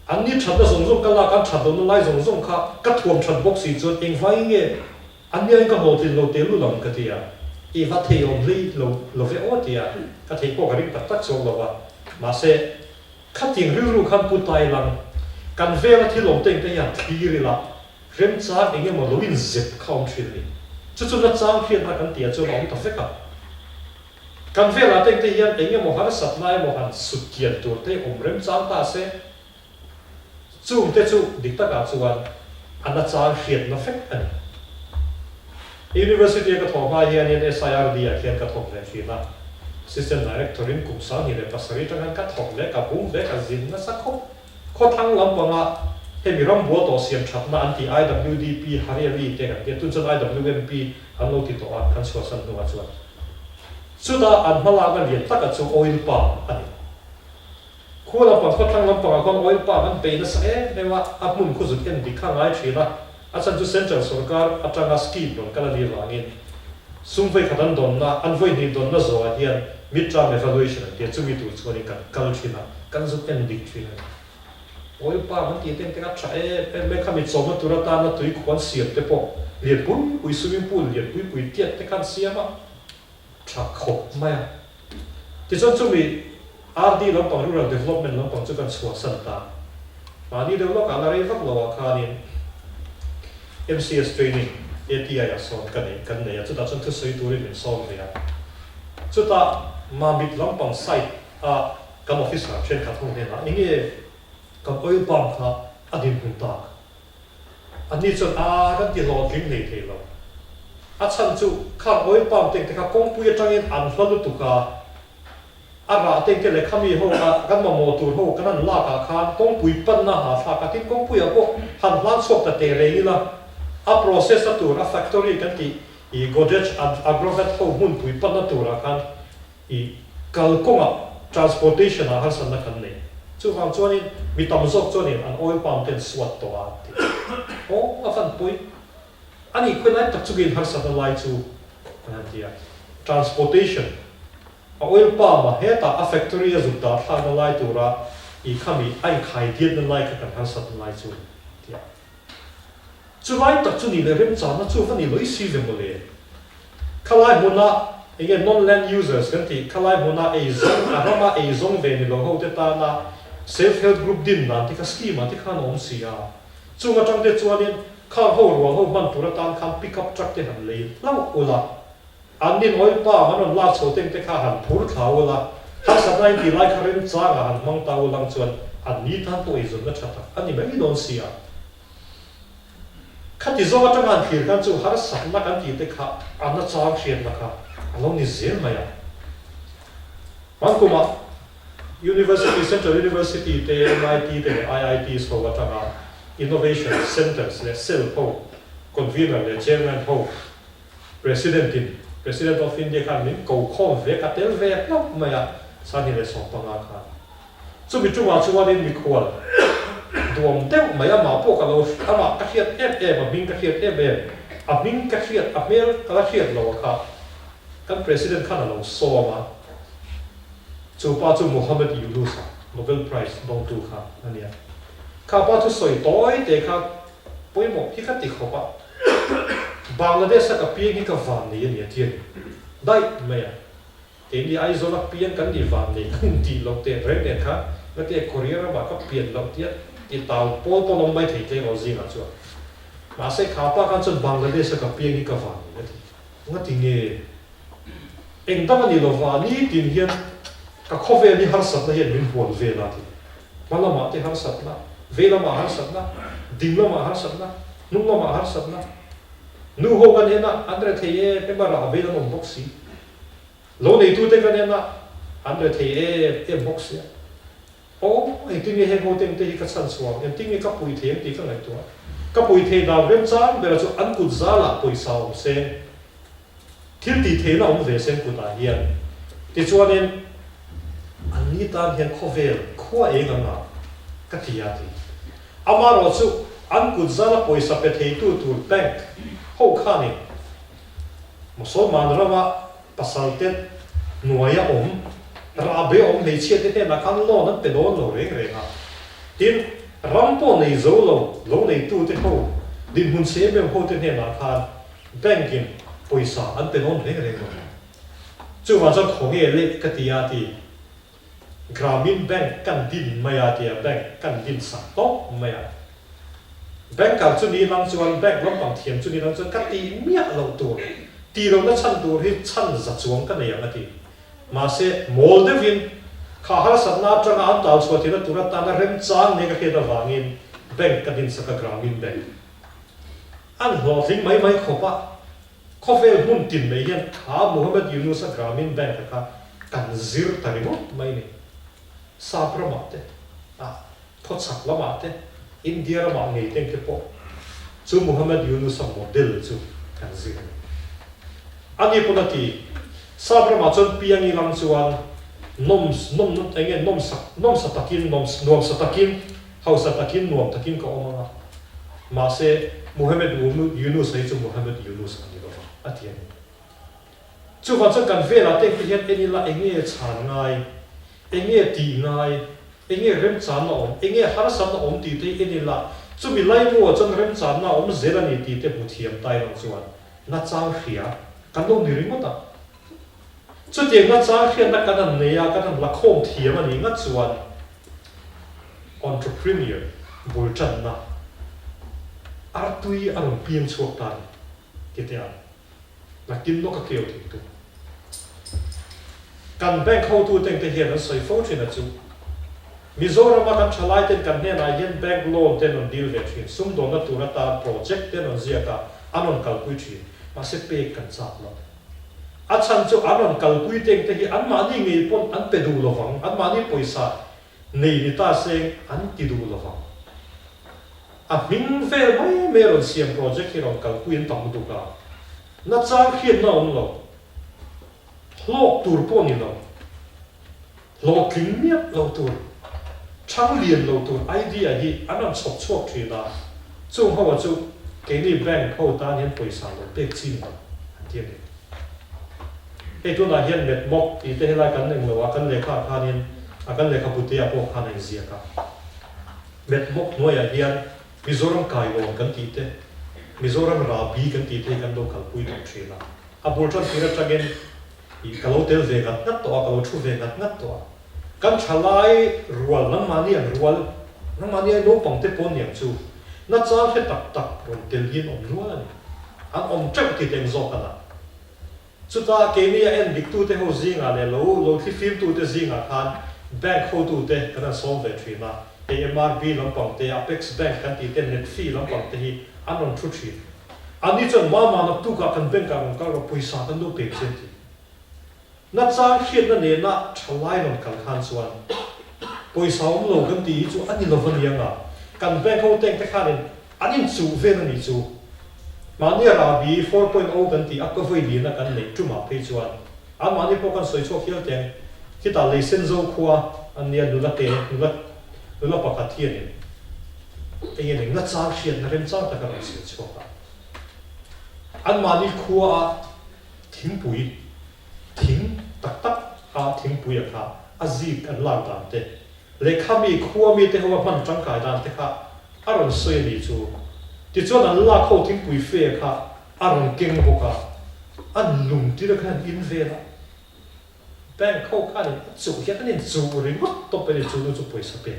E: an ni that na zong zong ka la kan that lo na lai zong zong kha ka thuam that box si chu eng vai nge an ni ka ho tin lo te lu lam ka ti ya I va thei om li lo ve o ti ya ka thei ko ka ring tak tak chong lo wa ma se khát tiếng rưu rưu khăn bút tay lăng căn về là thi lồng tên tên nhà thi rồi là rem cha anh em mà lối in zip không chuyện gì chút chút là trang phiền là căn tiền cho nó tập phép cả căn về là tên tên nhà anh em mà hắn sắp lại mà hắn sụt kiệt tuổi tên ông rem trang ta sẽ chú tên chú địch tất cả chú anh là trang phiền nó phép anh University cái thọ mai hiện nay SIRD hiện cái thọ này phiền là Assistant Director in cũng sáng hiện pasari cho nên các học lẽ cả bung lẽ cả zin nó sắc khóc khó thăng lắm bằng à hay bị ram bùa tổ xiêm chặt na anti IWDP Harry thế cái tuân chân IWMP anh lâu thì tổ anh kan xóa sân đúng không chú ta anh mal làm liền tất cả chú oil palm anh khu làm bằng khó thăng lắm bằng con oil palm anh bay nó sẽ nên mà áp mun khu vực em đi khang ai chỉ là anh chân chú central sarkar anh trang scheme rồi cái là đi langin xung vây khát ăn đòn na ăn vây ni đòn na rồi hiện midterm evaluation thì chúng mình tụi chúng mình cần china cần giúp em đi china ôi ba mình thì tên cái trái em mấy cái mình sống mà tụi ta nó tụi quan siết thế po liền bún bùi swimming pool liền bùi tiệt thế can siết mà chắc khóc mày thì chúng mình RD làm bằng rural development làm bằng chúng cần xóa sân ta mà đi develop cả là phát lộ cả nên MCS training ATI à son cái này chúng ta chân thực sự tụi mình son vậy à chúng ta mà bị lắm bằng site à cái office trên khát thông này là những cái cái oil palm ha anh đi hùng ta anh đi chọn cái gì lo kinh này thế lo à chân chú khát oil palm tiếng cái công phu trang yên ăn phân được cả à ra tiếng cái này kami ho cái mà motor ho cáiนั้นlà cả khan công phu pan na ha pha cái tiếng công phu có hành lang sọc tại tề này là a process tu a factory kan ti I Godrej agrovet ho mun pui pan na tu ra kan I kalkonga transportation a harsan na kan ne chu wang chuan in mi tam zok chuan in an oil palm ten swat to a ti o a fan pui ani khoi lai tak chu gin harsan na lai chu an ti a transportation a oil palm a heta a factory a zu da thla na lai tu ra I khami ai khai diet na lai ka kan harsan na lai chu ti a chú lai tak chu ni le rem cha na chu van ni loi si ve mo le khalai mona again non land users kan ti khalai mona e zong arama e zong ve ni lo ho te ta na self help group din na ti ka scheme ti khan om si a chu nga tang te chuanin kha ho ro ho man tura tan kham pick up truck te han le lau ola an nin oil pa man la chho teng te kha han phur thau ola ha sa nai ti lai kharem cha ga han mang ta olang chuan an ni than to e zon na chata ani mai don si a khát thì do trong ngàn thiệt kan chu har sak na kan ti te kha an na chang thiệt na kha along ni zel maya Bangkoma University Central University te MIT te IIT so wa tanga innovation centers le cell ho convener le chairman ho president of India kan min ko khom ve ka tel ve no maya sani le so pa nga kha chu bi chu wa din mi khwal duom teu mai ama po ka lo ama ka khiat a bing ka khiat a bing ka khiat a mel ka khiat lo kha kan president khan lo so ma chu pa chu Muhammad Yunus Nobel Prize dong tu kha ania kha pa chu soi toi te kha poi mo ki ka ti kho pa Bangladesh ka pi ki ka van ni ni thian dai mai te ni ai zo la pi kan di van ni ti lo te re ne kha la te Korea ba ka pi lo ti ti tao po po no mai thei te o zi nga chu ma se kha pa kan chu Bangladesh ka pi ki ka van ni nga ti nge eng tang ani lova ni tin hian ka khove ni har sat na hian min hon ve la ti malama te har sat na velama har sat na dinglama har sat na nunglama har sat na nu ho kan hena andre theye pe bara velama boxi lo nei tu te kan hena andre theye e boxi o ai tin he ho teng te ka chan suam en ting ka pui the ti ka ngai tu ka pui the da rem chang bera chu an kut zala poi sao se thil ti the na om ve sen ku ta hian ti chuanin an ni tan hian khovel khua e ga na ka tia ti ama ro chu an kut zala poi sa pe thei tu bank ho khani musulman rama pasaltet nuaya om rabe om nei che te na kan lo na pe don lo re re na tin rampo nei zo lo nei tu te ho din hun se me ho te ne na khan banking poisa an pe don re re no chu ma cho khong e le ka tia ti gramin bank kan din maya ti bank kan din sa to maya bank ka chu ni lang chuan bank lam pang thiam chu ni lang chu ka ti mia lo tu ti lo na chan tu hi chan za chuang ka nei ati mà sẽ mol de vin kha har satna tanga an tal chwa thina tura ta na rem chang ne ka kheda wangin bank ka din saka gramin bank an ho thing mai khopa khovel mun tin me yan kha Muhammad Yunus gramin bank ka kan zir tarimo mai ne sa pramate phochak lamate India ma ngei teng ke po chu Muhammad Yunus model chu kan zir ani punati sabra ma chon piang ilang chuan nom enge nom satakin nom satakin hau satakin nom takin ka oma ma se Muhammad Yunus ai chu Muhammad Yunus ani ro atian chu fa chu kan vela te ki hian enila enge chan ngai enge ti ngai enge rem chan na om enge har sat na om ti te enila chu mi lai mo chon rem chan na om zerani ti te bu thiam tai long chuan na chang khia kan lo ni ring ta chu tiang na cha khian na kan ne ya kan la khom thiam ani nga chuan entrepreneur bul chan na artui an piang chuak tan kitia na kin no ka keu ti tu kan bank ho tu teng te hian soi fo thina chu Mizoram kan chalai ten kan ne na yen bank loan ten on deal ve thin sum do na tu na ta project ten on zia ka anon kalpui thi ma se pe kan chap lo achan chu anon kalpui teng te hi an ma ni ngei pon an pe du lovang an ma ni poisa nei ni ta se an ti du lovang a ming ve mai me ron siam project hi ron kalpui en tam du ka na cha khian na on lo hlok tur pon ni lo lo king mi lo tur chang lian lo tur idea hi anon chok chok thi da chu ho chu ke ni bank ho ta hian poisa lo pek chin an tian he tu na hian met mok ti te helai kan neng lo kan lekha khanin akan lekha putia po khanai zia ka met mok noya hian Mizoram kai won kan ti te Mizoram ra bi kan ti te kan do kal pui dong thela a bolton tira chagen I kalo tel ve gat nat to kalo thu ve gat nat to kan chalai rual nang mani an rual nang mani ai lo pang te pon yang chu na cha he tak tak ron tel hin om rual ani an om chak ti teng zo kana chuta kenia en diktu te ho zinga le lo thi film tu te zinga khan bank ho tu te kana solve thina AMRB lampang te Apex Bank kan ti te net fee lampang te hi anon thu thi ani chon ma na tu ka kan bank ka ro poisa kan do pe chen ti na cha khian na ne na thalai non kan khan chuan poisa om lo kan ti chu ani lo van yanga kan bank ho teng te khanin anin chu ve na ni chu mani ra bi 4.0 kan ti akavoi li na kan nei tu ma pe chuan a mani po kan soi chok hial teng kita license zo khuwa an nia nula te nula pakhat hian e ne na cha khian na rem cha ta ka si chok an mani khuwa thing pui thing tak tak a thing pui a kha azik an lang dan te lekha mi khuwa mi te ho man chang kai dan te kha aron soi ni chu ti chuan an la kho thing pui fe kha aron keng boka an lung ti ra khan in ve la bank kho khan chu hian an chu ring to pe chu chu poisa pe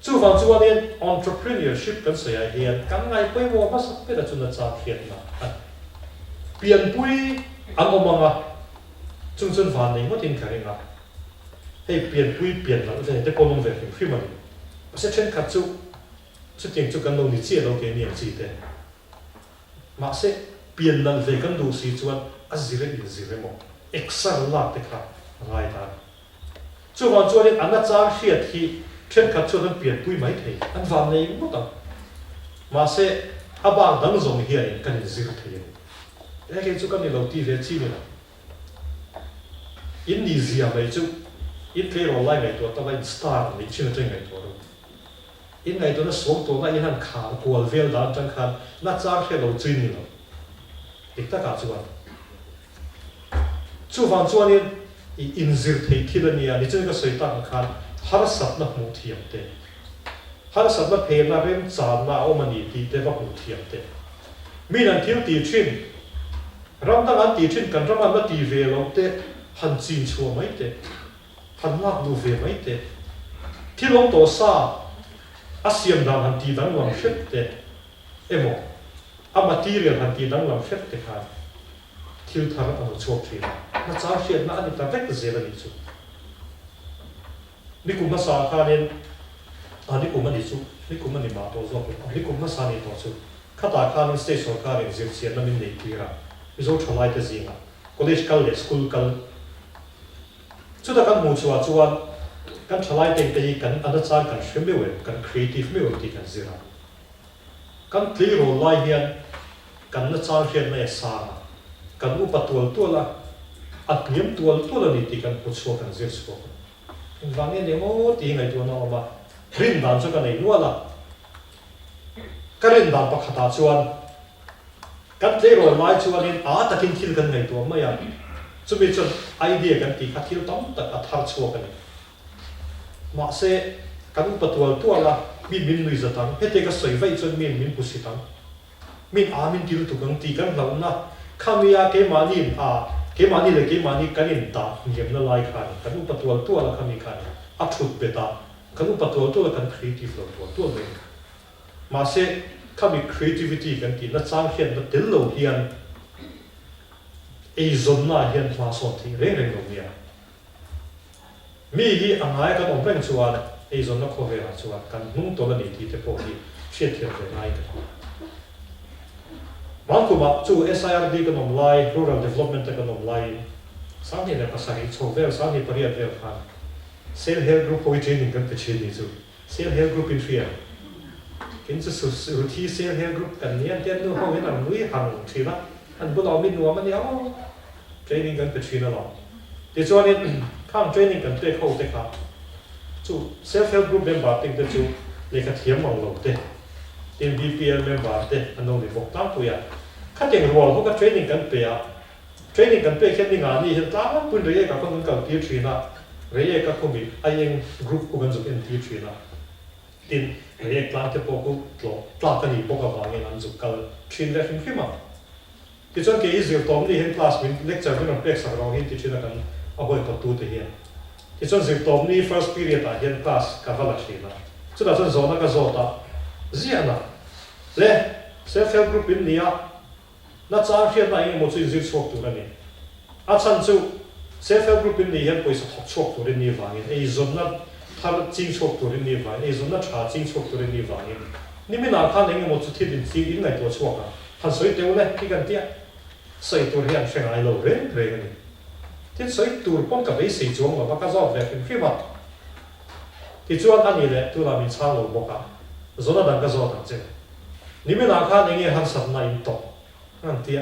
E: chu fa chu an entrepreneurship kan se ai hian kan ngai poi mo ma sak pe da chu na cha khiat na pian pui anh ông mà chung chân phản này mất tin cái ngà hay biến là cái để con ông về phim mà sẽ trên khát chú sẽ tiếng chú cần đâu đi chia đâu cái niệm gì thế mà sẽ biến là về cần đủ gì chú anh gì đấy một extra lạc thế cả ngay ta chú còn chú đến anh đã trang hiện thì trên khát chú anh biến mấy thế anh phản này mất đâu mà sẽ abang đang dùng hiện cái gì thế cái chú cần đi đầu tiên về chi này Indonesia này chú in cái rồi lại nàyตัวตะวันสตาร์นี่ชื่อจริงไงตัวอินไงตัวนั้นสวมตัวนั้นอินหันขาวกวลเวลดานจังคันน่าจ้างแค่เราจีนนี่หรออีกตะกาจวนจู่ฟังจวนนี่อินซิร์ที่ที่ละเนี่ยนี่จึงก็ใส่ตั้งคันฮาร์สัตนักมุทียมเตฮาร์สัตนักเพลน่าเริ่มจานน่าเอามันนี่ตีเตว่ามุทียมเตมีนันที่ตีชินรำตั้งอันตีชินกันรำอันนั้นตีเวลเตหันจีนชัวไม่เตพันลากดูเวไม่เตะที่ลงตัวซาอาเซียนดานหันตีดังลำเช็ดเตะเอโมอามาตีเรียนหันตีดังลำเช็ดเตะค่ะที่ทางอันชอบทีน่าจ้าเชียนน่าอันนี้ตั้งแต่เจริญที่สุดนี่กุมภาษาค่ะเนี่ยอันนี้กุมภาดิสุนี่กุมภาดิมาตัวจบอันนี้กุมภาษาเนี่ยตัวสุดข้าตาค่ะเนี่ยสเตชันค่ะเนี่ยเจียเชียนนั่นเป็นเด็กที่ระมิโซชลายเตจิงอ่ะคอลเลจคัลเลสคูลคัลชุดกันมูชัวชวนกันทลายเต็มที่กันอันนั้นกันเชื่อมไม่เว้กันครีเอทีฟไม่เว้ที่กันเสียกันคลีโรไลเฮียนกันนั่นจางเฮียนในสากันอุปตัวละอัดเนียมตัวละนี่ที่กันพูดชัวกันเสียชัวกันวันนี้เนี่ยโอ้ที่ไงตัวน้องมารินดานชัวกันในนัวละกันรินดานปักขัดชวนกันคลีโรไลชวนนี่ตะกินคิดกันในตัวไม่ยังจะมีจนไอเดียกันที่ขัดที่ต้องตัดทาร์ชัวกันมาเสกันอุปตัวละมีมินลุยจะตั้งเฮติก็สวยไว้จนมินปุสิตั้งมินมินที่รู้ถูกกันตีกันเรานะข้ามีเกมานี่เลยเกมานี่กันอินตาเงียบนั่นไล่ขันกันอุปตัวละข้ามีขันอัดถุดเบต้ากันอุปตัวละกันครีเอทีฟตัวเลยมาเสข้ามี creativity กันที่นัดสร้างเขียนนัดเดินโลเฮียนไอ้จนน่าเห็นมาสอนที่เร่งตรงนี้มีที่อ่างไอ้กันองเป็นชวนไอ้จนนักโคเวราชวนกันนุ่งตัวนี้ที่จะพอดีเชื่อเทียบเลยไอ้กันบางคนบอกจู่ SIRD กันองไลน์ Rural Development กันองไลน์สามีเนี่ยภาษาอังกฤษโชว์เวลสามีปริยัติเวลคัน Self Help Group พอจริงกันเป็นชื่อนี้จู่ Self Help Group เป็นเฟียกินสุดที่ Self Help Group กันเนี่ยเดี๋ยวนู้นเขาเห็นอะไรนู้นหันทีละอันบุญเอามินหัวมันเนี่ยเทรนนิ่งกันเป็นชีนหรอเดี๋ยวช่วงนี้ข้างเทรนนิ่งกันด้วยเขาเด็กครับจู่เซลฟ์เฮลป์กรุ๊ปเมมเบอร์ติ้งเดี๋ยวจู่เลขาเทียมมองลงเด็กทีม BPL เมมเบอร์เด็กอันนู้นที่บอกตั้งตัวอย่างข้าเด็กรัวเขาก็เทรนนิ่งกันเปียเทรนนิ่งกันเปียแค่ในงานนี้เห็นตาปุ่นเรียกกับคนกันที่ชีน่ะเรียกกับคนมีไอ้ยังกรุ๊ปคนจุดเอ็นที่ชีน่ะทีมเรียกกลางที่พวกเขาตลาดกันอีกพวกเขาวางเงินอันจุดกันชีนได้ฟินขึ้นมาที่จนเกี่ยอิสราเอลตอมนี่เห็นคลาสมินเลคเชอร์เป็นอันเป็กสักเราเห็นที่ชินากันเอาไว้ประตูที่เห็นที่จนอิสราเอลตอมนี่ first period เห็นคลาสกับว่าชีนะสุดท้ายจนโซนก็โซตาเสียนะเล่ self help group นี่อ่ะนัดจ้างเขียนอะไรเงี้ยมันจะยืดชกตัวนี่อาจารย์จู่ self help group นี่เห็นไปสักชกตัวนี่ฟังเงี้ยไอ้จนนัดทำจริงชกตัวนี่ฟังไอ้จนนัดชาจริงชกตัวนี่ฟังเงี้ยนี่ไม่น่าคันเงี้ยมันจะที่ดินที่ดินไหนตัวชกอ่ะหันสวยเดียวเลยที่กันเตี้ยใส่ตัวเรียนเชียงรายเราเร่งกันนี่ที่ใส่ตัวป้องกับไอ้สีจวงว่าก็ชอบแบบเป็นฟิล์มที่จวนอันนี้แหละตัวเรามีช่างเราบอกอ่ะส่วนนั้นก็ชอบทั้งเจ้านี่ไม่น่าคันเงี้ยหันสับนายต่อนั่นเตี้ย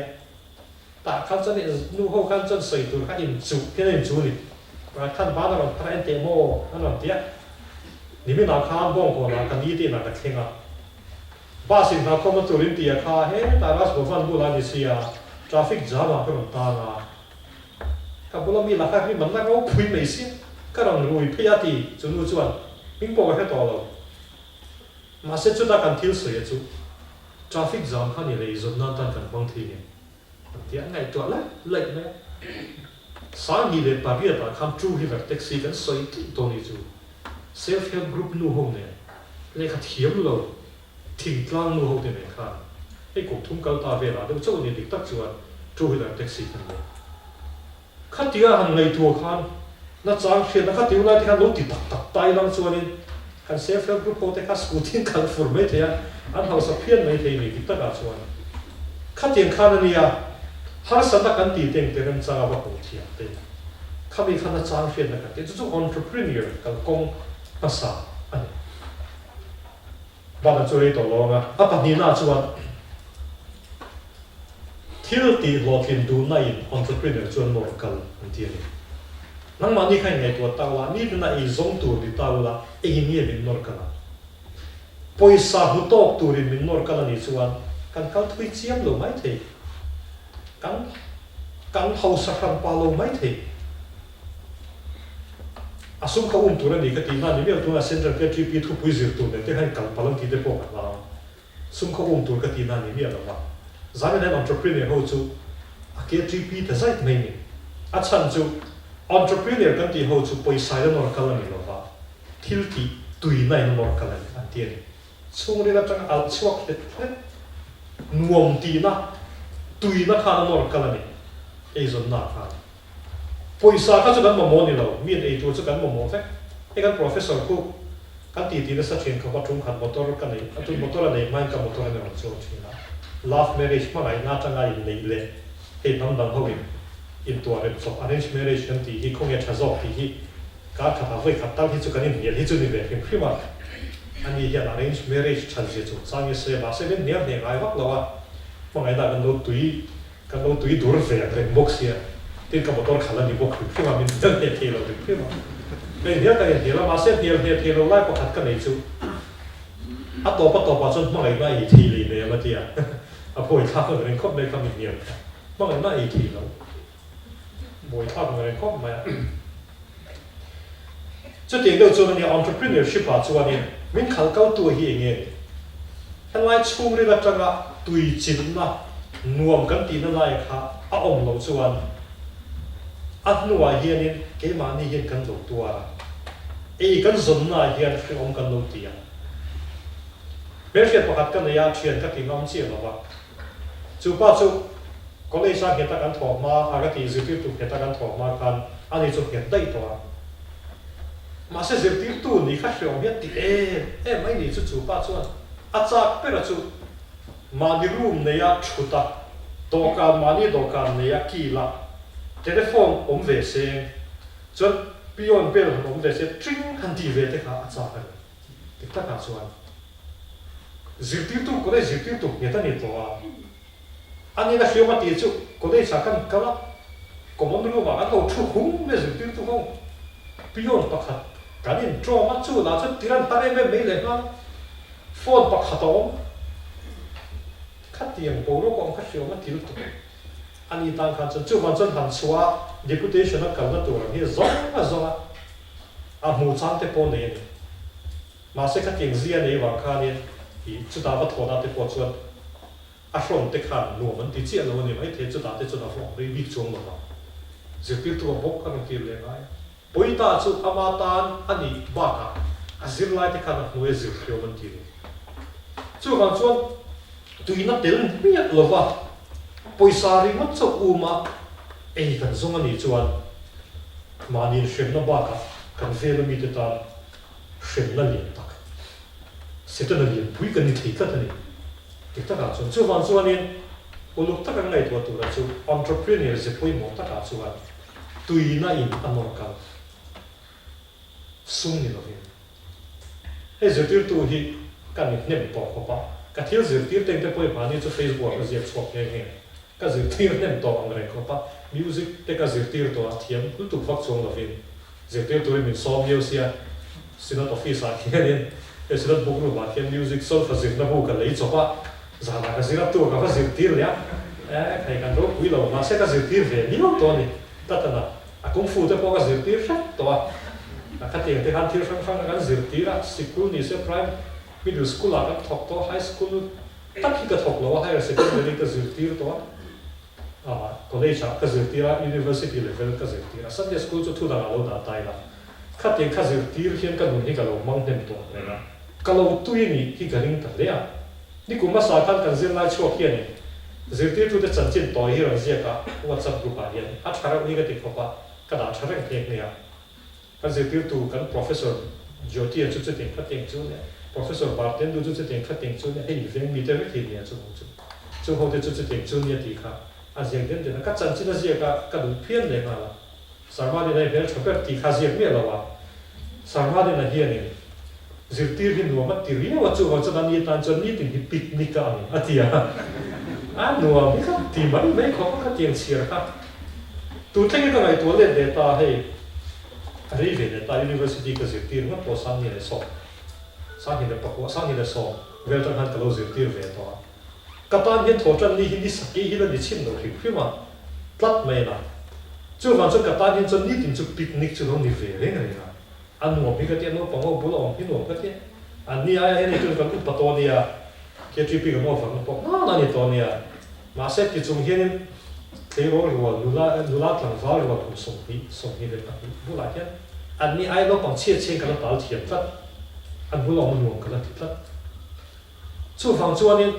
E: แต่ขั้นจนนี่นู่นเขาขั้นจนใส่ตัวขั้นอินจูแค่อินจูนี่ว่าขั้นบ้านเราขั้นเอ็นเตโมนั่นเตี้ยนี่ไม่น่าคันบ้องคนละกันยี่ตีน่าจะเข่งอ่ะบ้านสินค้าคอมพิวเตอร์ลินตีค่าเฮ้แต่รัสบุฟันบุลานิเซียทราฟิกจ้ามาเป็นต่างอ่ะกับบุลามีราคาที่มันน่าเอาคุยไม่สิ้นก็เรารู้พิจารณาจนรู้จวนมิ่งบอกให้ตัวเรามาเสร็จจุดการที่สุดจุดทราฟิกจ้ามาเนี่ยเลยจนนั่นตั้งกันบางทีเนี่ยที่อันไหนตัวละเล็กไหมสามีเลยปารีสคำจูที่แบบแท็กซี่กันสวยตัวนี้จุดเซลฟ์เฮลป์กรุ๊ปนู่นเนี่ยเลยขัดเทียมเราทิ้งกลางนู่นเดี๋ยวไม่ขาดไอ้กลุ่มทุ่งเกาตาเวลาเดี๋ยวเจ้าเนี่ยติดตักจวนจูที่แบบแท็กซี่กันเลย khát tiếng hàng ngày thua khan nó chẳng phiền nó khát tiếng lại thì khan lối thì tắc tay lắm cho nên khan self help group hote khát scooting khan formate thế anh học sắp phiền mấy thế này tất cả cho anh khát tiếng khan này à har sa ta kan ti teng te ram cha ba ko thia te khabi khana chang phian na ka te chu entrepreneur kal kong pasa ani ba na choi to lo nga apa ni na chuan thil ti lo thin du na in entrepreneur chuan mor kal an ti ni nang ma ni khai ngai to ta wa ni na I zong tu di ta la e ni min nor kala poisa hu tok tu rin min nor kala ni chuan kan kal thui chiam lo mai the kan hau sakram palo mai the asum ka tu ra ni ka ti na ni me tu na central ka GP thu pui zir tu ne te han kal palang ti te po ka la sum ka tu ka ti na ni me la wa za ne entrepreneur ho chu a ke GP ta zait mai ni a chan chu entrepreneur kan ti ho chu poi sai no ka la ni lo wa thil ti tui nai no ka la an ti ni chung ri la tang al chuak te nuam ti na tui na khana nor kalani ei zon na kha poisa ka chu kan mo ni lo mi ei tu chu kan mo fe e kan professor ku kan ti na sa chen ka ba tum khan motor ka nei atu motor nei mai ka motor ne ro chu thina love marriage ma ngai na tanga in nei le e nam dang ho in to are so arrange marriage kan ti hi khong ya chazo ti hi ka kha ba voi kha ta hi chu kan ni hi chu ni ve hi prima ani hi arrange marriage chan je chu sang ye se ba se ne ne ngai wak lo wa mà ngày nào cần đâu túi đuổi về cái box kia, tên cái motor khá là đi box khi mà mình chân để theo được khi mà cái nhớ cái gì là mà sẽ theo lại có hạt cái này chứ, to chân mà ngày nay thì lì này mà thì bồi tháp người này khóc đây không nhiều, mà ngày nay thì lâu, bồi tháp người này khóc mà, cho tiền đâu cho nên entrepreneurship à cho nên mình khá cao tuổi hiện nghe, hiện nay chung đi là chẳng à tùy chín na nuông kan ti na lai kha a om lo chuan a nuwa hianin ke ma ni hian kan lo tua e kan zon na hian fi om kan lo tia berfiat pakat kan ya thian ka ti ngam chi lo ba chu pa chu college sa heta kan tho ma aga ti zitu tu heta kan tho ma kan ani chu hian dai to ma se zitu tu ni kha shom hian ti e mai ni chu pa chuan a chak pera chu mani room này á chuta, dokan mani dokan này á kỳ lạ, telephone về xem, cho pion bell về xem, tring hành đi về thế cả à sao vậy, thì tất cả số anh, tiếp tục có thể tiếp tục người ta nhậnตัวanh ấy là phiêu mà tiêu chụp, có thể sao cần cái đó, có món đồ mà anh đâu chụp húng về tiếp tục không, pion bạc hạt, cái này cho mắt chụp là cho tiền ta đem về mấy lần mà, phone bạc hạt đó khát tiền bố nó còn khát phiếu mà thiếu tụi anh đi tăng khát chân quan chân hàng xóa deputation nó cầm nó tụi nó rõ à mù chán thế po này mà sẽ khát tiền riêng này vào khá này thì chúng ta bắt thọ ra thế po chuột à from thế khát nụ mình thì chỉ là vấn đề mấy thế chúng ta from đi bị chuông mà giờ tiếp tục bốc các cái lên lại bồi ta chú amatan anh đi baka à zir lại thế khát nó nuôi zir phiếu mình thì chú quan chuột tùy nó đến biết là vậy, poisa ri mất số mà, ấy cần dùng anh chuan, mà nhìn xem nó bạc à, cần về nó mi tới ta, xem nó liền tắc, sẽ tới nó liền bùi cần đi thấy cái này, thì tất cả chuan nên, lúc tất cả ngày tuổi là chuan entrepreneur sẽ bùi một tất cả chuan, tùy nó in anh nói cả, sung như vậy, hay giờ tiêu tụ thì cần niệm bỏ không bao cái thiếu dự tiết tên cái bôi bản như cho Facebook cái gì chụp nghe nghe cái dự tiết nem to anh này có pa music cái dự tiết to thiam cứ tụ phát xuống là phim dự tiết tôi mình xóm nhiều xia xin nó office à kia nên cái xin nó book rồi mà thiam music sol phát dựng nó book cái lấy cho pa giờ là cái gì đó tôi cái dự tiết nhá cái cái đó quý lâu mà sẽ cái dự tiết về nhiều to này tất là công phu tôi có cái dự tiết rất to cái tiền thì hắn thiếu sang cái dự tiết là school này sẽ prime middle school là các học to high school tất khi các học là higher secondary các dự tiết to college các dự tiết university level các dự tiết Sunday school cho thu đằng lâu đã tay là các tiền các dự tiết hiện các người các lâu mang thêm to này là các lâu tuy nhiên khi cái linh thật đấy à đi cùng mà sao các dự lại cho kia này zirtir tu te chanchin toy hi rang zia ka WhatsApp group a hian a thara ui ka ti khopa ka da thara ke ne ya ka zirtir tu kan professor Jyoti chu chu ting khating chu ne professor Barten du chu chu ting khating chu ne hei veng mi te ve thi ne chu chu ho te chu chu ting chu ne ti kha a ziang den den ka chanchin a zia ka du phian le ma la sarma de nei vel chapet ti kha zia me la wa sarma de na hian ni zirtir hin nuam ti ri wa chu wa chan ni tan chon ni ting picnic ka ni atia a nuam mi kha ti mai mai kho ka tiang sir ka tu te ka ngai to le de ta hei ari ve de ta university ka zirtir ma po sang ni le so sang ni de pa sang ni de so vel tan han ka lo zirtir ve to ka tan hin tho chan ni hin ni saki hi la ni chin lo khi ma tlat mai na chu van chu ka tan hin chon ni tin chu picnic chu lo ni ve le ngai na an nuam mi ka te no pa ngo bu lo hin nuam ka te an ni ai ni tu ka ku pa to ni a ke tri pi ka mo fa no po na ni to ni a ma se ti chung hian thế rồi lula thằng pháo rồi cũng sống hi để tập bu lại hết anh ni ai nó còn chia trên cái nó tạo thiệt thật anh bu lòng nuông cái nó thiệt thật chú phòng chú anh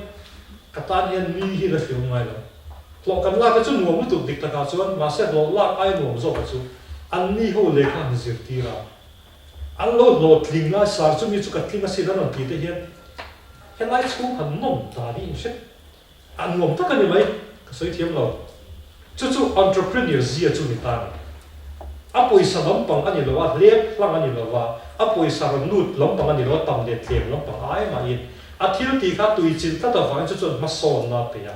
E: cái tan hiền mi hi là phiêu ngay rồi lo cái lá cái chú nuông mới tụt địch ta cả chú anh mà sẽ lo lá ai nuông rồi chú anh ni hồ lệ khăn diệt đi ra anh lo linh lá sar chú mi chú cái linh lá xí đó nó tí thế hiền hiện nay chú hắn nôm ta đi chết anh nuông tất cả những mấy cái sợi thiêm rồi chú entrepreneur zia chú mi ta apoi sa lom pang ani lo a lep lang ani lo wa apoi sa nut lom pang ani lo tam de tlem lom pang ai ma in a thil ti kha tui chin ta wa chu ma son na pe ya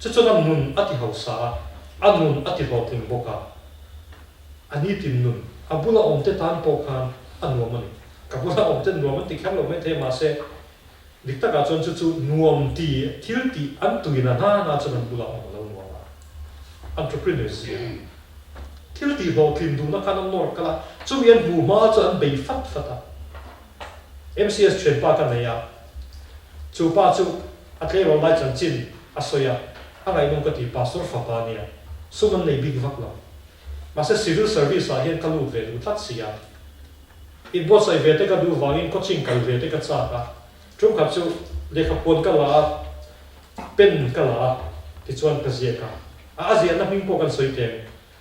E: chu nam nun ati hausa anun ati lo ting boka ani tin nun abula om te tan po khan anu mani ka bula om te nuam ti kham lo me the ma se dikta ka chon chu nuam ti thil ti an tui na na chu nan bula om lo nuam entrepreneurs thil ti lo tin du na kan nor kala chu yan bu ma chu an bei fat fata MCS chen pa kan ya chu pa chu atle ro lai chan chin asoya angai nong ka ti pastor fa pa nia suman nei big vak la ma se civil service a hian kalu ve lu tlat sia in bo sai ve te ka du wangin coaching kal ve te ka cha ka chu kha chu lekha pon ka la pen ka la ti chuan ka zia ka Asia na hing po kan soi te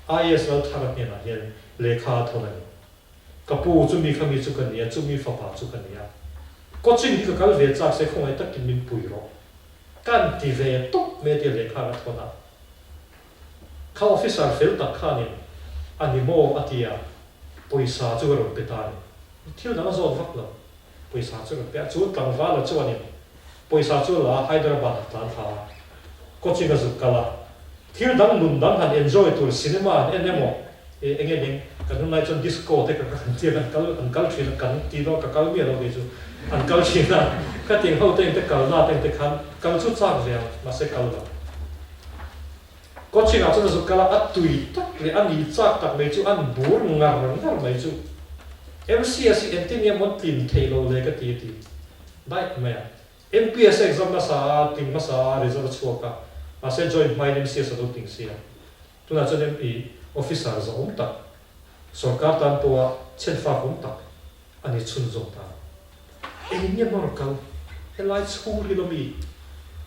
E: ISL thara ne na hian lekha thona ni kapu chu mi khami chu kan ya chu mi fa pa chu kan ya coaching ka kal ve cha se khong ai tak kin min pui ro kan ti ve tok me te lekha ka thona ka officer fel tak khanin ani mo atia poisa chu ro petani thil na zo vak lo poisa chu ro pe chu tang va la chu ani poisa chu la Hyderabad tan tha coaching ka zu kala thil dang nun dang han enjoy tur cinema enemo engeng kan nai chon disco te ka kan ti kan kal thin kan ti ro ka kal mi ro ge chu an kal thin na ka ting ho te kal na te khan kal chu chak ve ma se kal lo coaching a chon zu kala atui tak le ani chak tak me chu an bur ngar mai chu MCS engineer mon tin thelo le ka ti dai me MPS exam na sa ting ma sa result chu ka ma se join my MCS ado ting sia tu na chon MP officer zo om tak sarkar tan po chen fa om tak ani chun zo ta enia norkal helai school hilomi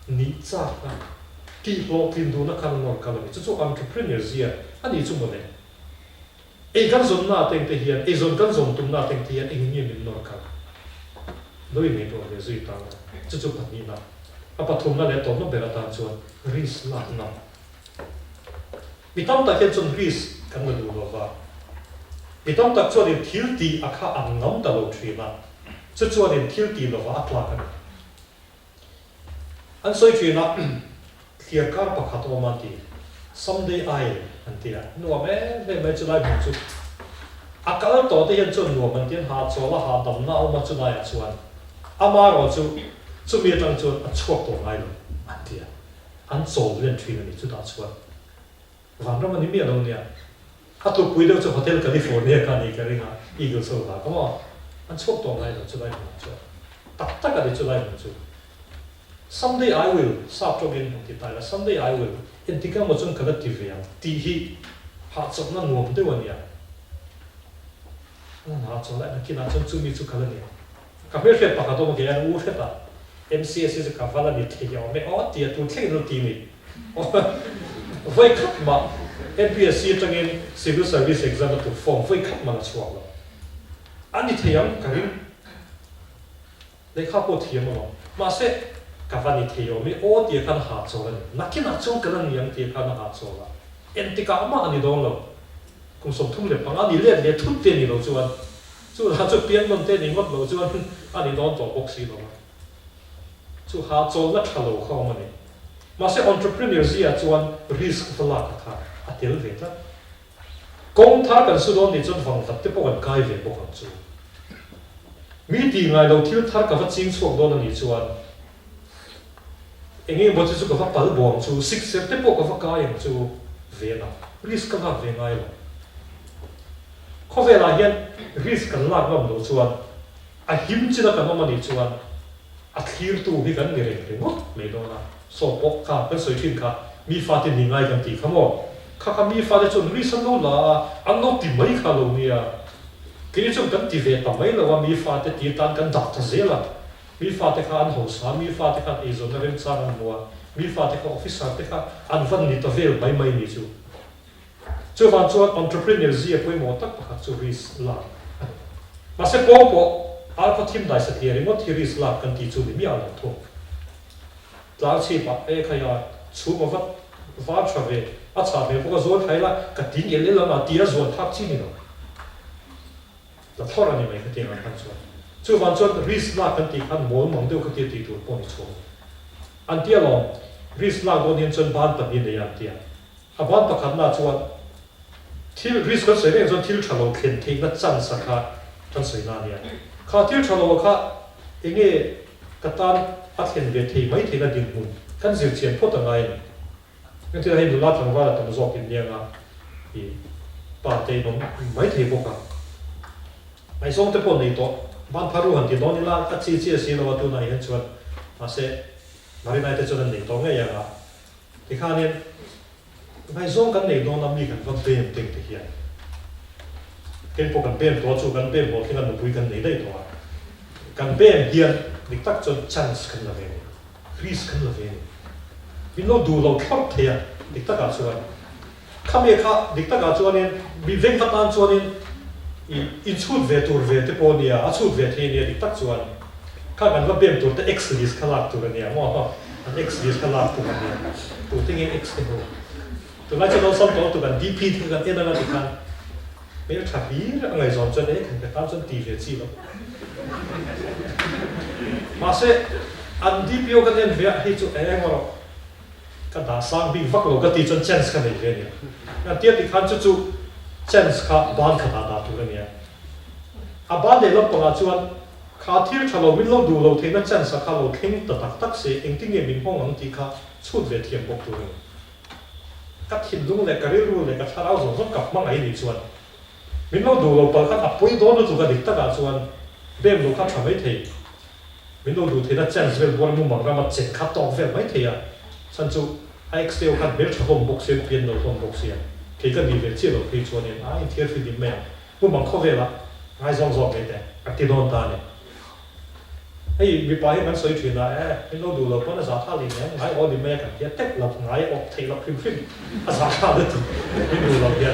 E: ni cha ka ti lo tin du na kan norkal mi chu entrepreneur zia ani chu mo ne e kan zon na teng te hian e zon kan zon tum na teng te hian enia min norkal loi me to le zui ta chu pat ni na apa thum na le to no bera ta chuan ris la na mitam ta hian chun ris kan lu lo wa mitam ta chuan thil ti akha an ngam ta lo thri na chu chuan thil ti lo wa atla kan an soi thri na clear kar pakhat o ma ti someday I an ti no me chu lai mu chu akal to te hian chun no man tian ha chola ha dam na o ma chu na ya chuan ama ro chu mi tang chuan a chuak to ngai lo an ti an chol len thri ni chu da chuan van ram ni mi lo nia a tu pui do chu hotel California ka ni ka ringa eagle so la come on an chuak to ngai lo chu lai mu chu tak tak ka de chu lai mu chu someday I will stop to in ti ta la someday I will in ti ka mo chun kala ti ve ti hi ha chok na nuam de wan ya na chol la ki na chun chu mi chu kala ni ka me fe pa ka to mo ke ya u fe ta MCS is ka vala ni the ya me o ti tu the no ti ni vậy khắc mà NPSC trong in civil service exam tu form vậy khắc mà là chuột rồi anh đi thiam cái lấy khắp bộ thiam mà sẽ cả văn đi thiam mi ô tiệt khăn hạt rồi nãy khi nào chung cái lần yang tiệt khăn hạt rồi là em tiệt cả mà anh đi đâu rồi cũng sống thung lệ bằng anh đi lên để thút tiền đi đâu chuột chuột hạt chuột tiền mình tiền đi mất đâu chuột anh đi đâu tổ bốc xí đâu chuột hạt chuột rất là lâu không mà này mà sẽ entrepreneur gì à chuột risk phải là cái à tiền về đó công thác cần suy đoán thì chuột phòng tập tiếp bọn cái về bọn chuộtมีตีไงเราที่ท่ากับว่าจริงส่วนโดนนี่ชวนเองนี่บอกจะกับว่าปัลบวงชูซิกเซฟเตปกับว่ากายอย่างชูเวน่ะริสกันหลักเวงไงล่ะข้อเวลาเห็นริสกันหลักว่ามันชวนอาหิมจิตกันว่ามันชวนอาทิตย์ตัวที่กันเรื่องหมดไม่โดนนะสอบปกข้าเป็นสวยขึ้นข้ามีฟาตินี่ไงกันตีข้าบอกข้ามีฟาติจนริสันโน่ละอันโนติไม่ข้าลงเนี่ยคือช่วงกันที่เวทำไมเราว่ามีฟ้าที่ตีตันกันดักทั้งเสียละมีฟ้าที่ข้าอันหัวสามีฟ้าที่ข้าเอโซนเรื่องสร้างมัวมีฟ้าที่ข้าออฟฟิศที่ข้าอันวันนี้ตัวเวลไม่มีจู่วันชวน entrepreneur เสียไปหมดตั้งแต่จู่ริสลามาเสพโป๊ะอาร์ก็ทีมได้เสถียรหมดที่ริสลากันที่จู่ไม่เอาทุ่งหลังชีพขยะจู่มาวัดชาเวอาชาเวพวกโซนไทยละกันทิ้งเอเล่ละมาตีละโซนทักที่นี่เนาะแล้วท่อนี้ไม่คือเตียงอันพันชวนจู่วันชวนริสลากันตีอันหมอนมองดูคือเตียงตีตัวปนชวนอันเดียลองริสลาโดนยันชนบ้านตัดยินในยันเตียอาบ้านประคับหน้าชวนที่ริสก็เสียเองจนที่ชะลอเข็นทิ้งนัดจันสักขาทันสวยนาเนี่ยข้าที่ชะลอข้าเองเนี่ยกตันอัดเห็นเวทีไม่ทิ้งนัดดิ่งหุ่นกันเสียเฉียนพูดอะไรงั้นที่ให้ดูลาดทางว่าแต่มาจอกกินเนี่ยนะอีป่าเตยน้องไม่ทิ้งพวกเขาไอ้ส่งแต่พวกนี้ตัวบ้านพารุหันที่ตอนนี้ละอัดซีซีซีเราว่าตัวไหนเห็นชวนมาเสมาเรียนแต่ชวนหนึ่งตัวไงอย่างอ่ะที่ข้าเนี่ยไอ้ส่งกันหนึ่งตัวนั้นมีกันว่าเต็มเต็มที่เหี้ยเป็นพวกกันเป็นตัวจูกันเป็นบอกที่กันมันคุยกันหนึ่งได้ตัวกันเป็นเหี้ยดิตักจนชันส์กันละเว้ยฟรีสกันละเว้ยวินโนดูเราครอบเทียดิตักอาชวนข้ามีข้าดิตักอาชวนเนี่ยมีเวงพัฒนาชวนเนี่ยอินชุดเวทูร์เวทปอนียอาชุดเวทีเนี่ยดิตักชวนข้ากันว่าเป็นตัวแต่ X ลิสขลักตัวเนี่ยมั่วอัน X ลิสขลักตัวเนี่ยตัวที่งี้ X เนี่ยตัวนั้นจะเราซ้ำตัวกัน DP ที่กันเอ็นอะไรที่กันไม่ได้ขับบีอะไรสอนจนเอ๊ะถึงกับตามจนตีเวทีแล้วมาเสอัน DP กันเอ็นเวียให้จุดเองว่ากันด่าสร้างบิ๊กฟักเราก็ตีจนเชนส์กันเลยเนี่ยงั้นเทียบที่ขันจุดเช่นข้าบ้านข้าตาตัวเนี่ยอาบ้านเด็กเราปกติชวนข้าที่ชะลอวินเราดูเราเท่านั้นเช่นสักข้าเราเข่งตักเสียเองที่เงี้ยมีห้องอันที่ข้าชุดเวทีบอกตัวเนี่ยกัดหินลุงเลยกัดเรื่องเลยกัดชาเราส่งกับมั่งไอ้นี่ชวนวินเราดูเราปกติอับปุยโดนเราถูกกันดิตักชวนเบี้ยเราข้าทำไม่ถึงวินเราดูเท่านั้นเช่นเวลวันมุ่งมั่นเรามาเจ็บข้าตองเวลไม่ถึงฉันจู่ไอ้เอ็กซ์เดียวกันเบลชะลอบอกเสียเปลี่ยนเราทำบอกเสียที่ก็มีเวทีเราพิจารณาไอ้เทียบฟิลิปแม่ผู้บังคับเวลาไอ้ส่งไม่ได้อัติโดนตาเนี่ยไอ้มีไปมันสวยถึงนะให้เราดูเราเพราะน่าจะท่าลิงเนี่ยไอ้ออดิแม่กันที่เต็กหลับไงออกเทลับพิมพ์อาสาข้าได้ถึงไม่ดูเราเนี่ย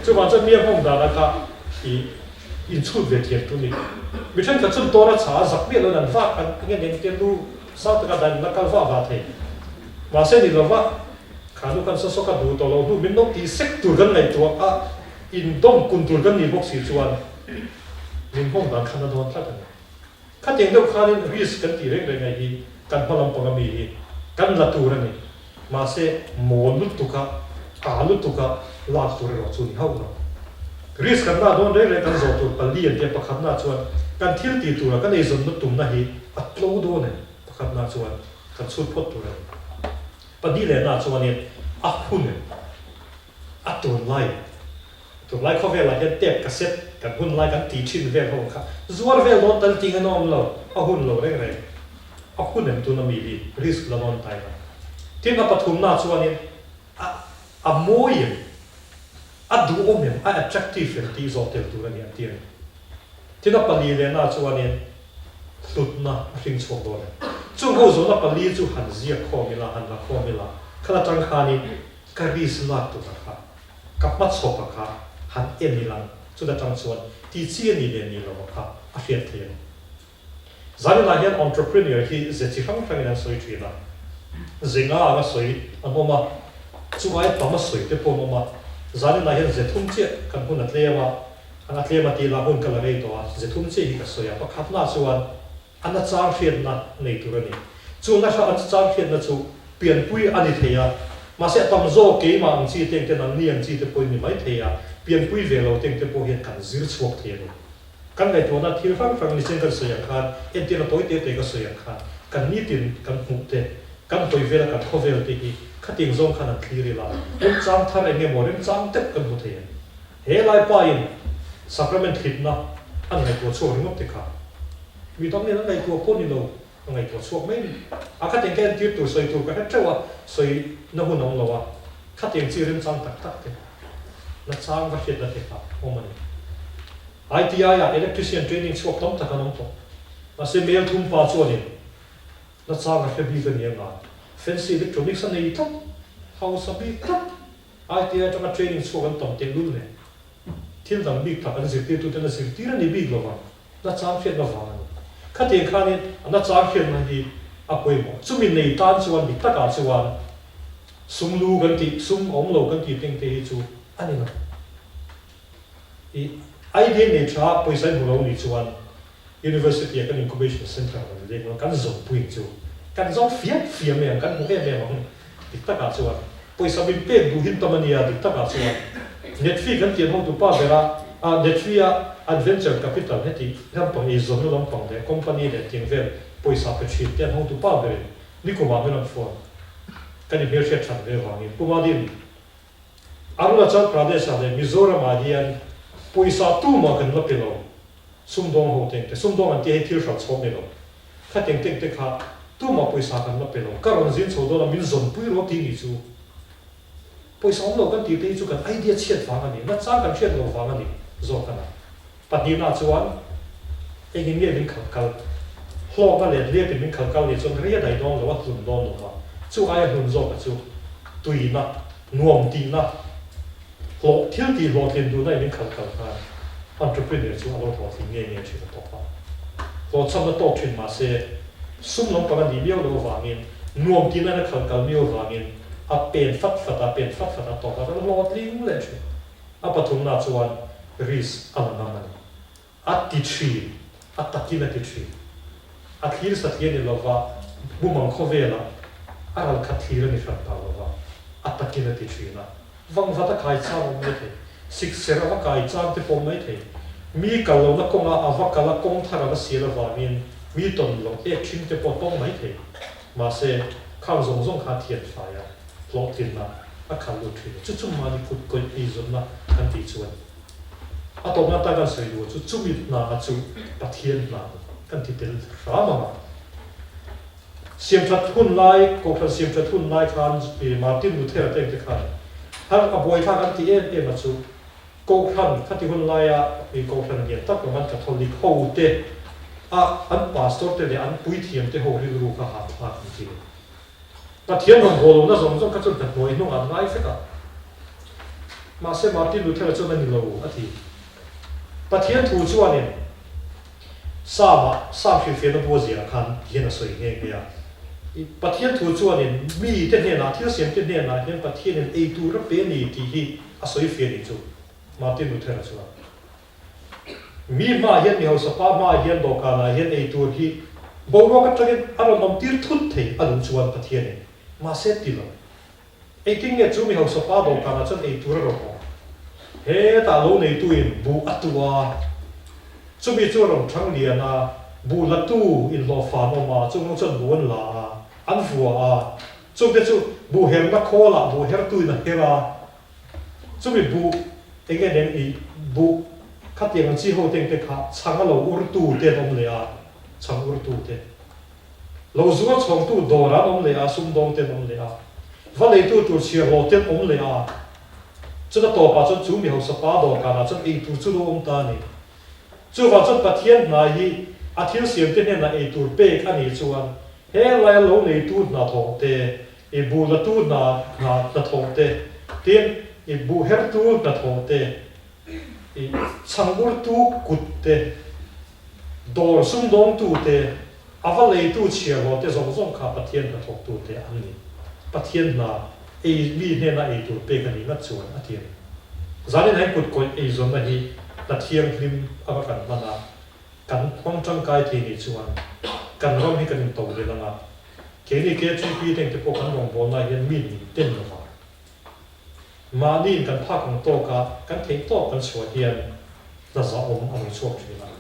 E: จุดวันจะมีห้องดาราค่ะที่อินชุดเวทีตัวนี้ไม่ใช่กับชุดตัวละชาสักเบี้ยเราดันฟ้ากันเงี้ยเตียนดูสาวตะกันนักการฟ้าบาดเจ็บมาเส้นนี้เราว่าขาดูกันสกัดดูตัวเราดูมินโนตีเซ็กตัวกันในตัวอินต้มกุนตัวกันนี่พวกสีชวนมินห้องดันขนาดนั้นท่ากันข้าเตียงเดียวข้าเนี่ยริสกันตีเร่งเลยไงฮีกันพลังปงมีกันละตัวนี่มาเสหมอนลุตุกะลุตุกะลาตัวเราชวนเฮาเนาะริสกันหน้าโดนได้เลยกันโจตัวปลีนเดียประคับหน้าชวนกันทิลตีตัวกันในส่วนลุตุมนะฮีอัตโลโดนเนี่ยประคับหน้าชวนกันสุดพดตัวเราปนีเลยหน้าชวนเนี่ยอักหุ่นเนี่ยอัตตัวไล่เขาเวลาเห็นเต็บกระเซ็ตกันหุ่นไล่กันตีชิ้นเวลของเขาจวดเวลโดนตันติงกันน้อมเราอักหุ่นเราได้ไงอักหุ่นเนี่ยตัวนั้นมีดีริสละนอนตายไปที่นับปฐุมหน้าชวนเนี่ยอัมโมยอัดดูอมเนี่ยอัด attractive ที่โซเทลตัวเนี่ยที่นับปนีเลยหน้าชวนเนี่ยสุดนะริงชวงโดนจุ่มเขาโซนับปนีจู่หันเสียข้อมิลาหันละข้อมิลา khá trăng khá ni kari slat tu khá cặp mắt sọc khá hắn em ni lang chu da trăng chuan ti chi ni le ni lo khá a fiat thiam zani la hian entrepreneur hi ze chi phang phang nan soi thina zinga anga soi amoma chuai pama soi te po moma zani la hian ze thum che kan hun atlema an atlema ti la hun kala rei to ze thum che hi ka soya pa khatna chuan ana chang fiat na nei tu ni chu na sha an chang fiat na chu pian pui ani theya ma se tam zo ke ma ang chi teng te nang ni ang chi te poi ni mai theya pian pui ve lo teng te po hian kan zir chuak the ni kan ngai to na thil phang phang ni chen kan soya khan en ti na toi te te ka soya khan kan ni tin kan mu te kan toi ve la kan kho ve te hi khating zong khan an thli ri la en chang thar enge mo ren chang tek kan mu the he lai pa in sacrament hit na an ngai to chu ri ngop te kha mi tong ni na ngai to ko ni lo ngai to chuak mai a khating ken ti tu soi tu ka ha chawa soi na hu nong lo wa khating chi ren chang tak tak te na chang va hit na te kha o mani ITI ya electrician training chuak tom tak anong to ma se mail thum pa chuan ni na chang a hebi ka ni nga fancy electronics an nei tak house a bi tak ITI tanga training chuak an tom te lu ne thil dang big tak an zir ti tu te na zir ti ra ni big lo wa na chang fiat na wa khating khan ni na chang fiat na hi a poi mo chumin nei tan chuan ni taka chuan sum lu kan ti sum om lo kan ti teng te hi chu ani na I idea ni tra poisa mu lo ni chuan university kan incubation center le kan zong pui chu kan zong fiat me kan mu me ma ti taka chuan poisa bin pe du hin tamania ti taka chuan net fee kan ti ho tu pa vera a net fee adventure capital heti ram pa e zong lo pang de company de ting vel poisa pe chi te ho tu pa ve ni ko ma me fo kan ni ber chan ve wa ni kuma din Arunachal Pradesh ade Mizoram adian poisa tu ma kan la pelo sumdong ho teng te sumdong an ti he thil shat chom melo kha teng teng te kha tu ma poisa kan la pelo karon zin chho do la min zon pui ro ti ni chu poisa om lo kan ti te chu kan idea chet wa ani na cha kan chet lo wa ani zo kana patni na chuan e ngi nge bin khal hlo ka le bin khal kal ni chon ria dai dong lo wa tlum dong lo wa chu ai hun zo ka chu tui na nuam ti na lo thil ti lo tlen du nai bin khal kha entrepreneur chu alo to thi nge chu to pa lo cham na to thin ma se sum long pa ni miao lo wa ngin nuam ti na khal kal miao wa ngin a pen fat a to ka lo tling le chu a pathum na chuan ris an na man a ti thi a takina ti thi a thir sa thien ni lo wa bu mang kho vela aral khathir ni fat pa lo wa a takina ti thi na vang vata kai cha mo me the sik sera va kai cha te pom mai the mi ka lo na konga ava kala kong thara la sila wa min mi ton lo e chin te po pom mai the ma se khang zong zong kha thiet fa ya lo tin na a khang lu thi chu chu ma ni kut ko i zon na kan ti chuan a to na ta ga sei lu chu chu mi na a chu pathian na kan ti tel ra ma siam that hun lai ko khan siam that hun lai khan Martin Luther te te khan har a boy tha kan ti em chu ko khan khati hun lai a ko khan ye tak man catholic ho te a an pastor te le an pui thiam te ho ri ru ka ha ha ti pathian hon hol na zong zong ka chun ta boy no an ngai fe ka ma se Martin Luther chu na ni lo a thi pathian thu chuan in sa fi fe no bo zia khan hian a soi nge nge ya pathian thu chuan in mi te ne na thil siam te ne na hian pathian in ei tu ra pe ni ti hi a soi fe ni chu Martin Luther chu mi ma hian ni ho sa pa ma hian do ka na hian ei tu hi bo ro ka tagin aron om tir thut thei alun chuan pathian ni ma se ti lo ei ting nge chu mi ho sa pa do ka na chan ei tu ra ro ko he ta lo nei tu in bu atua chu mi chu rong thang lian a bu la tu in lo fa mo ma chu ngong chon buan la an fu a chu te chu bu her na kho la bu her tu na hera chu mi bu enge den I bu khat yang chi ho teng te kha changa lo ur tu te dom le a chang ur tu te lo zuwa chong tu do ra dom le a sum dong te dom le a va le tu tu chi ho te om le a chu da to pa chu mi ho sa pa do ka na chu ei tu chu lo om ta ni chu va chu pathian na hi a thil siam te ne na ei tur pe ani chuan he lai lo nei tu na tho te i bu la tu na thong te tin i bu her tu na thong te i changur tu kut te dor sum dong tu te avalei tu chia lo te zong zong kha pathian na thok tu te an ni pathian na mi ne na tu pe kan ni na chuan a tian zani nai kut koi zon na hi na thiang hlim ava kan mana kan hong chang kai thi ni chuan kan rom hi kan to le na ke ni ke chi pi teng te po kan rong bo na hian min ni ten lo wa ma ni kan phak ng to ka kan thei to kan chua hian na za om ang chok thi na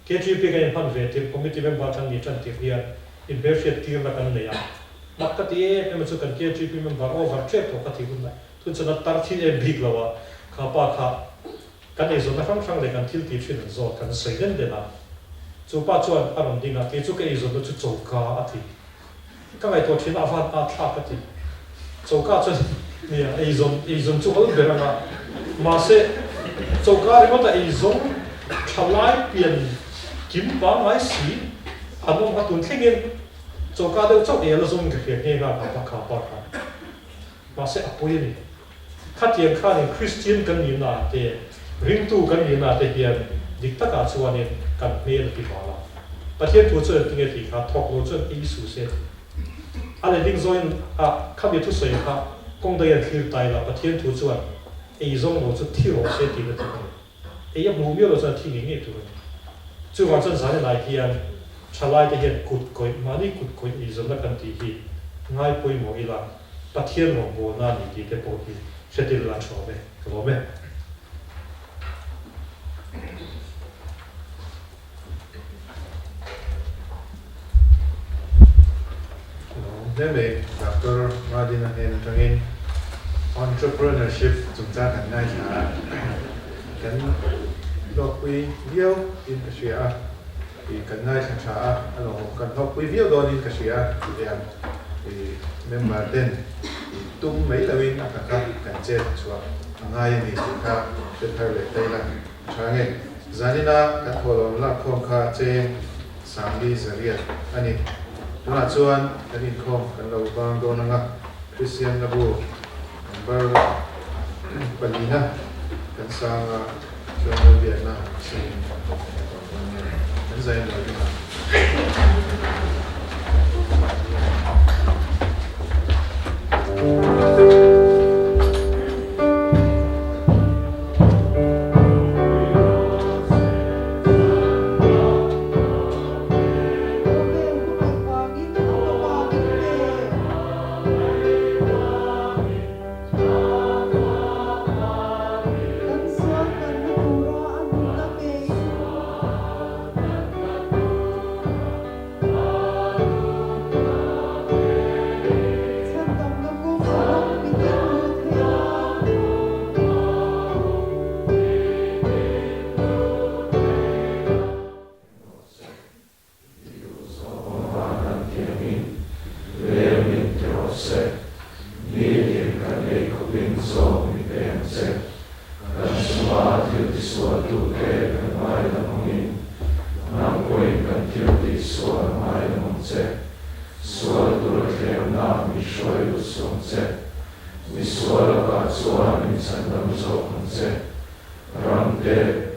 E: ke chi pi kan han ve te committee member kan ni chan ti hian in be fiat ti na kan ne ya mak ka ti e me chu kan ke chi pi member over check to ka thi kun na tu chana tar thi e big lawa kha pa kha kan e zo na khang khang le kan thil ti chin zo kan sei den de na chu pa chuan aron dinga ke chu ke e zo no chu chou ka a thi ka ngai to thin avan a tha ka ti chou ka chu ni e zon chu al be ra ma se chou ka ri ma ta e zon thalai pian kim ba mai si anom ha tun thengin chou ka de chou e la zon ke ke ne ga ka pa ma se apoi ni khát tiền khá nên Christian cần nhìn na te ring tu cần nhìn na te hiền dik ta cả chuan nên cần mê là bị phá la bắt hiện tu chơi tiếng thì khá thọc lối chơi ý sự sẽ anh ấy đinh rồi khác biệt tu sợi khá công đại anh thiếu tài là bắt hiện tu chuan ý giống lối chơi thiếu sẽ đi được ấy áp mục tiêu là chơi thi nghề tu chú quan chân sáng này hiền trả lại te hiền cụt coi mà đi cụt coi ý giống là cần thì ngay bôi mồ ý là bắt hiện lòng bộ na đi thì te bộ thì sẽ đi làm cho về có mấy
A: thế này Dr. Madina Hen Trangin entrepreneurship chúng ta cần ngay trả cần đọc quy video in cái gì thì cần ngay trả alo cần đọc quy video đó in cái gì thì em thì member tên tum mấy là win cả cần chết chua ngay thì chúng ta sẽ phải lấy đây là sáng ngày zanina các hồ lô là không khá trên sáng đi giờ riết anh ấy nó là chuan anh ấy không cần đầu vang đô năng Christian là bu number balina cần sang chuan người Việt Nam xin anh dạy nói đi
F: Visual ka chuan in san dam zo kan che ram te